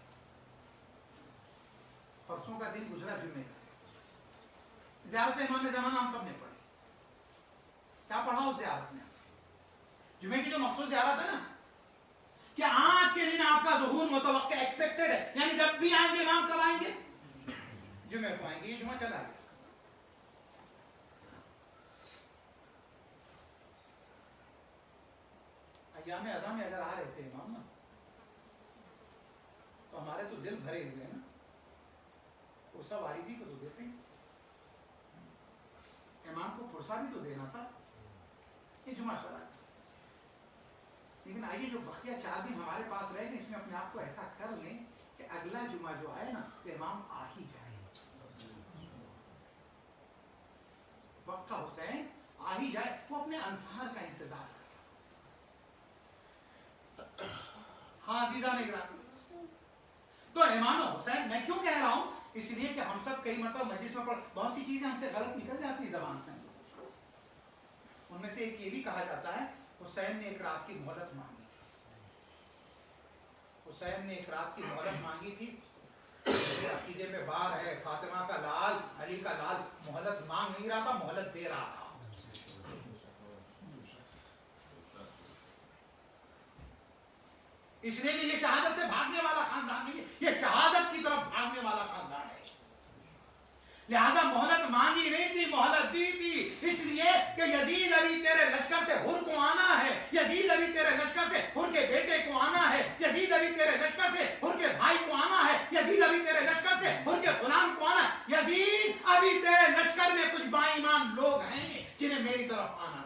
پرسوں کا دن گزرا جمعے کا. زیارت امام زمانہ ہم سب نے پڑھی. کیا پڑھا اس زیارت میں؟ جمعے کی جو مخصوص زیارت ہے نا, کہ آج کے دن آپ کا ظہور متوقع ایکسپیکٹڈ ہے, یعنی جب بھی آئیں گے امام کب آئیں گے؟ جمعے کو آئیں گے. یہ جمعہ چلا گیا. ایام اذا میں اگر آ رہے تھے امام نا, تو ہمارے تو دل بھرے ہوئے ہیں نا, پرسہ وارثی کو تو دیتے ہیں, امام کو پرسہ بھی تو دینا تھا. یہ جمعہ چلا. لیکن آئیے جو بقیہ 4 دن ہمارے پاس رہے گے, اس میں اپنے آپ کو ایسا کر لیں کہ اگلا جمعہ جو آئے نا, تو امام آ ہی جائے. وقت کا حسین آ ہی جائے, وہ اپنے انصار کا انتظار کرے. ہاں زیدہ نگرانی. تو امام حسین میں کیوں کہہ رہا ہوں, اس لیے کہ ہم سب کئی مرتبہ مجلس میں پڑھ, بہت سی چیزیں ہم سے غلط نکل جاتی ہیں زبان سے. ان میں سے ایک یہ بھی کہا جاتا ہے حسین نے ایک رات کی مہلت مانگی تھی. حسین نے ایک رات کی مہلت مانگی تھی. میرے عقیدے میں بار ہے فاطمہ کا لال علی کا لال مہلت مانگ نہیں رہا تھا, مہلت دے رہا تھا. اس لیے کہ یہ شہادت سے بھاگنے والا خاندان نہیں ہے, یہ شہادت کی طرف بھاگنے والا خاندان ہے. لہذا مہلت مانگی نہیں تھی, مہلت دی تھی, اس لیے کہ یزید ابھی تیرے لشکر سے ہر کو آنا ہے, یزید ابھی تیرے لشکر سے ہر کے بیٹے کو آنا ہے, یزید ابھی تیرے لشکر سے ہر کے بھائی کو آنا ہے, یزید ابھی تیرے لشکر سے ہر کے غلام کو آنا ہے, یزید ابھی تیرے لشکر میں کچھ با ایمان لوگ ہیں جنہیں میری طرف آنا ہے.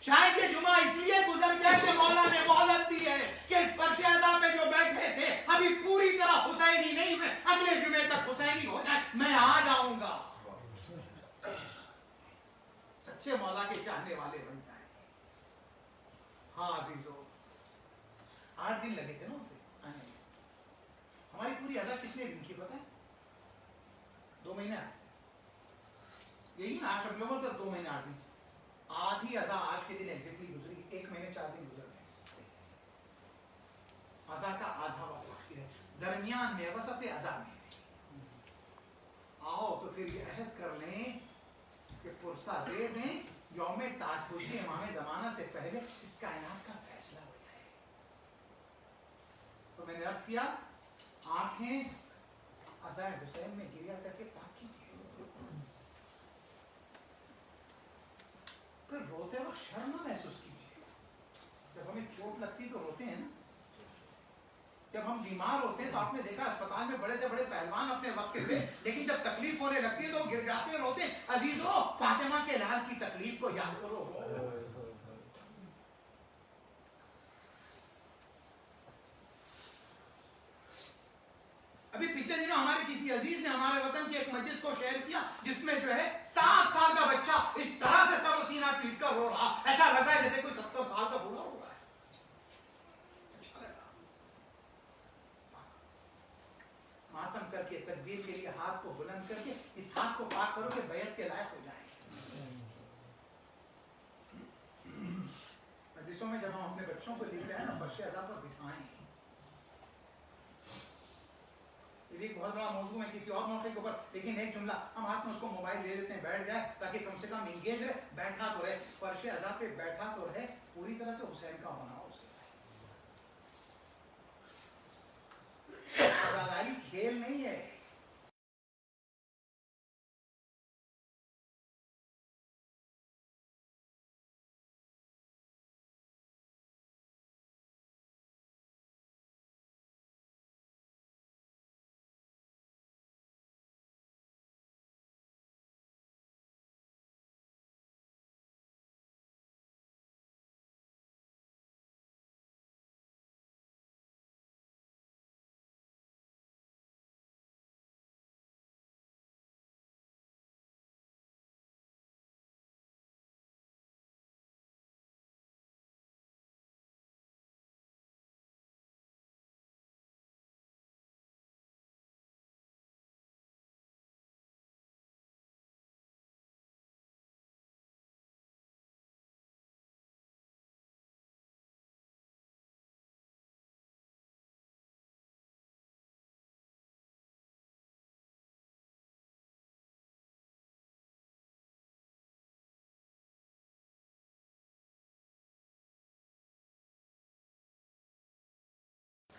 شاید یہ جمعہ اس لیے گزر گیا کہ مولا نے مہلت دی ہے کہ اس فرش ادا پہ جو بیٹھے تھے ابھی پوری طرح حسینی نہیں ہوئے, اگلے جمعے تک حسینی ہو جائے, میں آ جاؤں گا. سچے مولا کے چاہنے والے بن جائیں. ہاں عزیزو, 8 دن لگے تھے نا اسے آنے میں. ہماری پوری ادا کتنے دن کی پتہ ہے؟ 2 مہینے 8 دن. یہی نا 8 اکتوبر تک 2 مہینے 8 دن. آدھی ادا آج کے دن ایگزیکٹلی گزری, 1 مہینے 4 دن گزر گئے. ادا کا آدھا وقت باقی ہے, درمیان میں وسط ادا میں آؤ تو پھر یہ عہد کر لیں کہ پرسہ دے دیں, یوم تاجپوشی امام زمانہ سے پہلے اس کائنات کا فیصلہ ہو جائے. تو میں نے عرض کیا آنکھیں عزائے حسین میں گریا کر کے پاک کیجیے. پھر روتے وقت شرم نہ محسوس کیجیے. جب ہمیں چوٹ لگتی تو روتے ہیں نا, جب ہم بیمار ہوتے ہیں تو آپ نے دیکھا اسپتال میں بڑے سے بڑے پہلوان اپنے وقت کے تھے, لیکن جب تکلیف ہونے لگتی ہے تو گر جاتے روتے. عزیزو فاطمہ کے لال کی تکلیف کو یاد کرو. ابھی پچھلے دنوں ہمارے کسی عزیز نے ہمارے وطن کی ایک مجلس کو شیئر کیا جس میں جو ہے 7 سال کا بچہ اس طرح سے سر و سینہ پیٹ کر رو رہا, ایسا لگ رہا ہے جیسے کوئی 70 سال کا بوڑھا رو رہا ہے. ماتم کر کے تکبیر کے لیے ہاتھ کو بلند کر کے اس ہاتھ کو پاک کرو کہ بیعت کے لائق ہو جائیں. مجلسوں میں جب ہم اپنے بچوں کو لے جائیں نا فرش ادا پر بٹھائیں. یہ ایک بہت بڑا موضوع ہے کسی اور موقع کے اوپر, لیکن ایک جملہ ہم ہاتھ میں اس کو موبائل دے دیتے ہیں, بیٹھ جائے تاکہ کم سے کم انگیج رہے, بیٹھا تو رہے, فرش ادا پہ بیٹھا تو رہے, پوری طرح سے حسین کا ہونا ہو اسے. عزاداری کھیل نہیں ہے.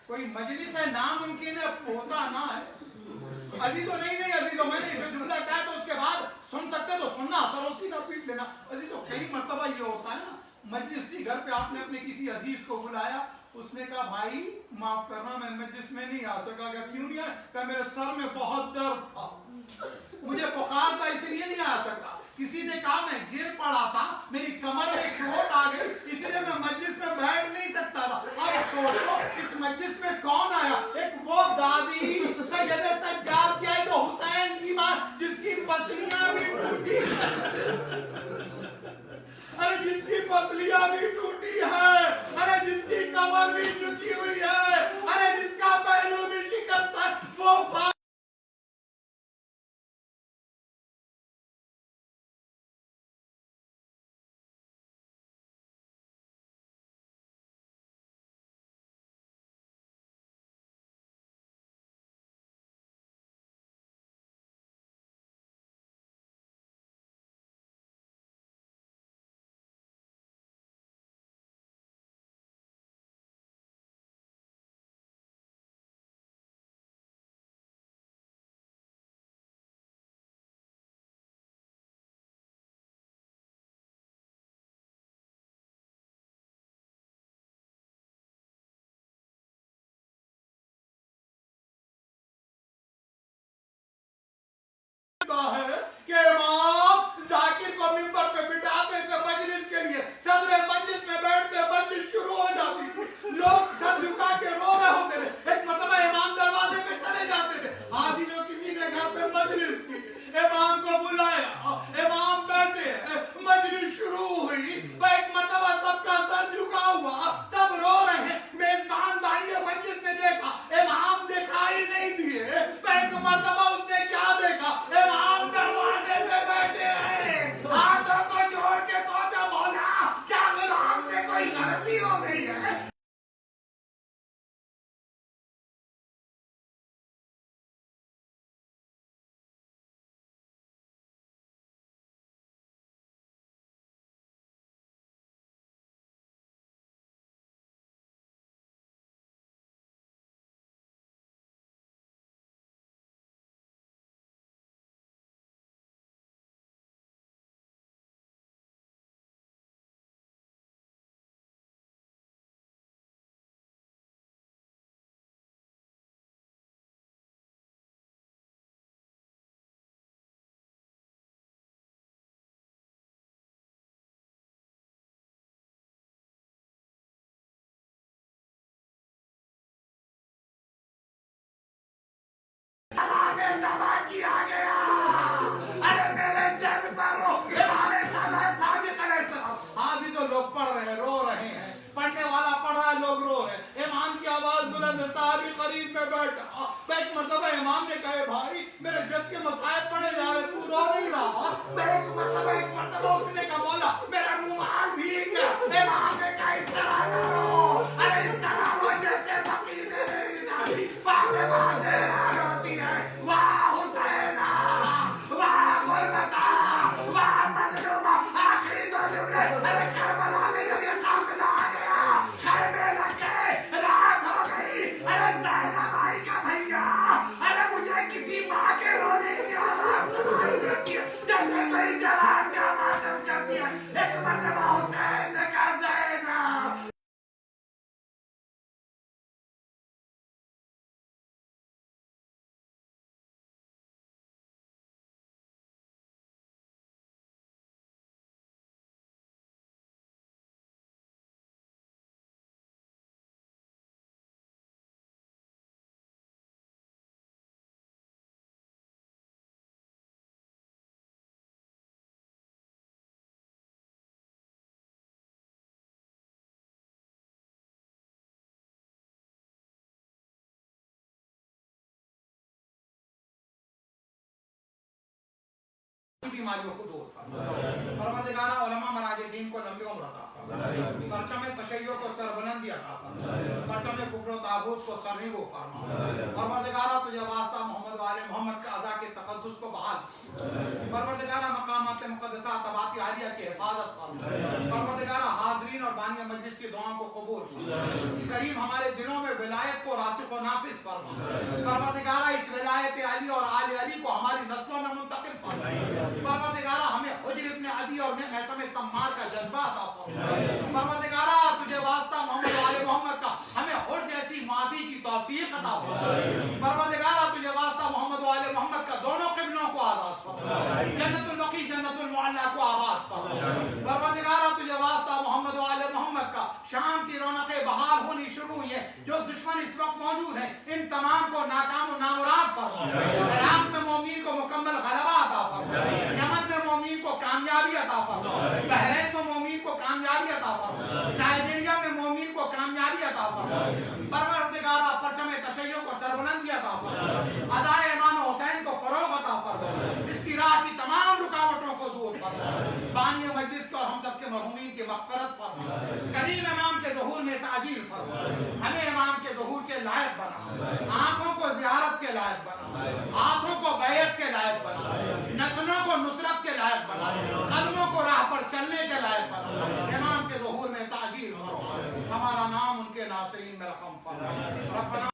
کوئی مجلس ہے ناممکن ہے ہوتا نہ ہے. عزیزو نہیں عزیزو, میں نے جو جملہ کہا تو اس کے بعد سن سکتے تو سننا, سروسی نہ پیٹ لینا. عزیزو کئی مرتبہ یہ ہوتا ہے نا, مجلس کی گھر پہ آپ نے اپنے کسی عزیز کو بلایا, اس نے کہا بھائی معاف کرنا میں مجلس میں نہیں آ سکا. کیوں نہیں آیا؟ کہ میرے سر میں بہت درد تھا, مجھے بخار تھا, اس لیے نہیں آ سکا. کسی نے کہا میں گر پڑا تھا, میری کمر میں چوٹ آ گئی, اس لیے میں مجلس میں بیٹھ نہیں سکتا تھا. اب سوچو اس مجلس میں کون آیا؟ ایک وہ دادی سید سجاد کی آئی تو حسین کی ماں جس کی پسلیاں بھی ٹوٹی, ارے جس کی پسلیاں بھی ٹوٹی ہے, ارے جس کی کمر بھی جھکی ہوئی ہے, ارے جس کا پہلو بھی شکست ہے, وہ لوگ رو رہے ہیں. امام کی آواز بلند ہے, صحابی قریب میں بیٹھا. ایک مرتبہ امام نے کہا بھائی میرے جد کے مصائب پڑے جا رہے, تو رو نہیں رہا. ایک مرتبہ اس نے کہا مولا میرا رومال بھیگ گیا. امام نے کہا اس طرح نہ رو, ارے اس طرح رو جیسے فقیر نے میری نامی فاطمہ زہرا روتی ہے. واہ حسینہ, واہ غربتہ, واہ مظلومہ. آخری دو جملے, ارے کربلا میں جب یہ قافلہ آ گیا, خیمے لگ گئے, رات ہو گئی, ارے زینب آئی کا بھیا, ارے مجھے کسی ماں کے رونے کی آواز سنائی دیتی ہے جیسے کوئی جوان کا ماتم کرتی ہے. ایک مرتبہ حسین نے کہا زینب, بیماریوں کو دور فرما. پروردگارہ علماء مراجعین کو لمبی عمر عطا فرما. پرچم تشیع کو سربلندی عطا فرما. پرچم کفر و طاغوت کو سرنگو فرما. پروردگارہ تجھے واسطہ محمد و آل محمد کے اعضاء کے تقدس کو بحال. پروردگارہ مقامات مقدسہ طباعت عالیہ کی حفاظت فرما. پروردگارہ حاضرین اور بانی مجلس کی دعاؤں کو قبول فرما. کریم ہمارے دلوں میں ولایت کو راسخ و نافذ فرما. پروردگارہ اس ولایت علی اور آل علی کو ہماری نسلوں میں منتقل فرما. پروردگارہ ہمیں حجر ابن عدی اور میثم تمار کا جذبہ عطا فرما. پروردگارہ تجھے واسطہ محمد و آل محمد کا ہمیں حر جیسی معافی کی توفیق عطا فرما. پروردگارہ تجھے واسطہ محمد و آل محمد کا دونوں قبلوں کو آزاد فرما. جنت البقیع جنت المعلا کو آباد فرما. پروردگارہ تجھے واسطہ محمد و آل محمد کا شام کی رونقیں بحال ہونی شروع ہوئی ہیں. جو دشمن اس وقت موجود ہیں ان تمام کو ناکام و نامراد فرما. عراق میں مومنین کو مکمل غلبہ عطا فرما. یمن میں مومنین کو کامیابی عطا فرما. بحرین میں مومنین کو کامیابی عطا فرما. نائجیریا میں مومنین کو کامیابی عطا فرما. پروردگارہ پرچم تشیع کو سربلندی عطا فرما. عزائے امام حسین کو فروغ عطا فرما. اس کی راہ کی تمام رکاوٹوں کو دور فرما. بانی مجلس کو اور ہم سب کے مرحومین کی مغفرت فرما. کریم امام کے ظہور میں تعجیل فرما. ہمیں امام کے ظہور کے لائق بنا. آنکھوں کو زیارت کے لائق بنا. ہاتھوں کو بیعت کے لائق بنا. نسلوں کو نصرت کے لائق بنا. قدموں کو راہ پر چلنے کے لائق بنا. امام کے ظہور میں تعجیل فرما. ہمارا نام ان کے ناصرین میں رقم فرما. ربنا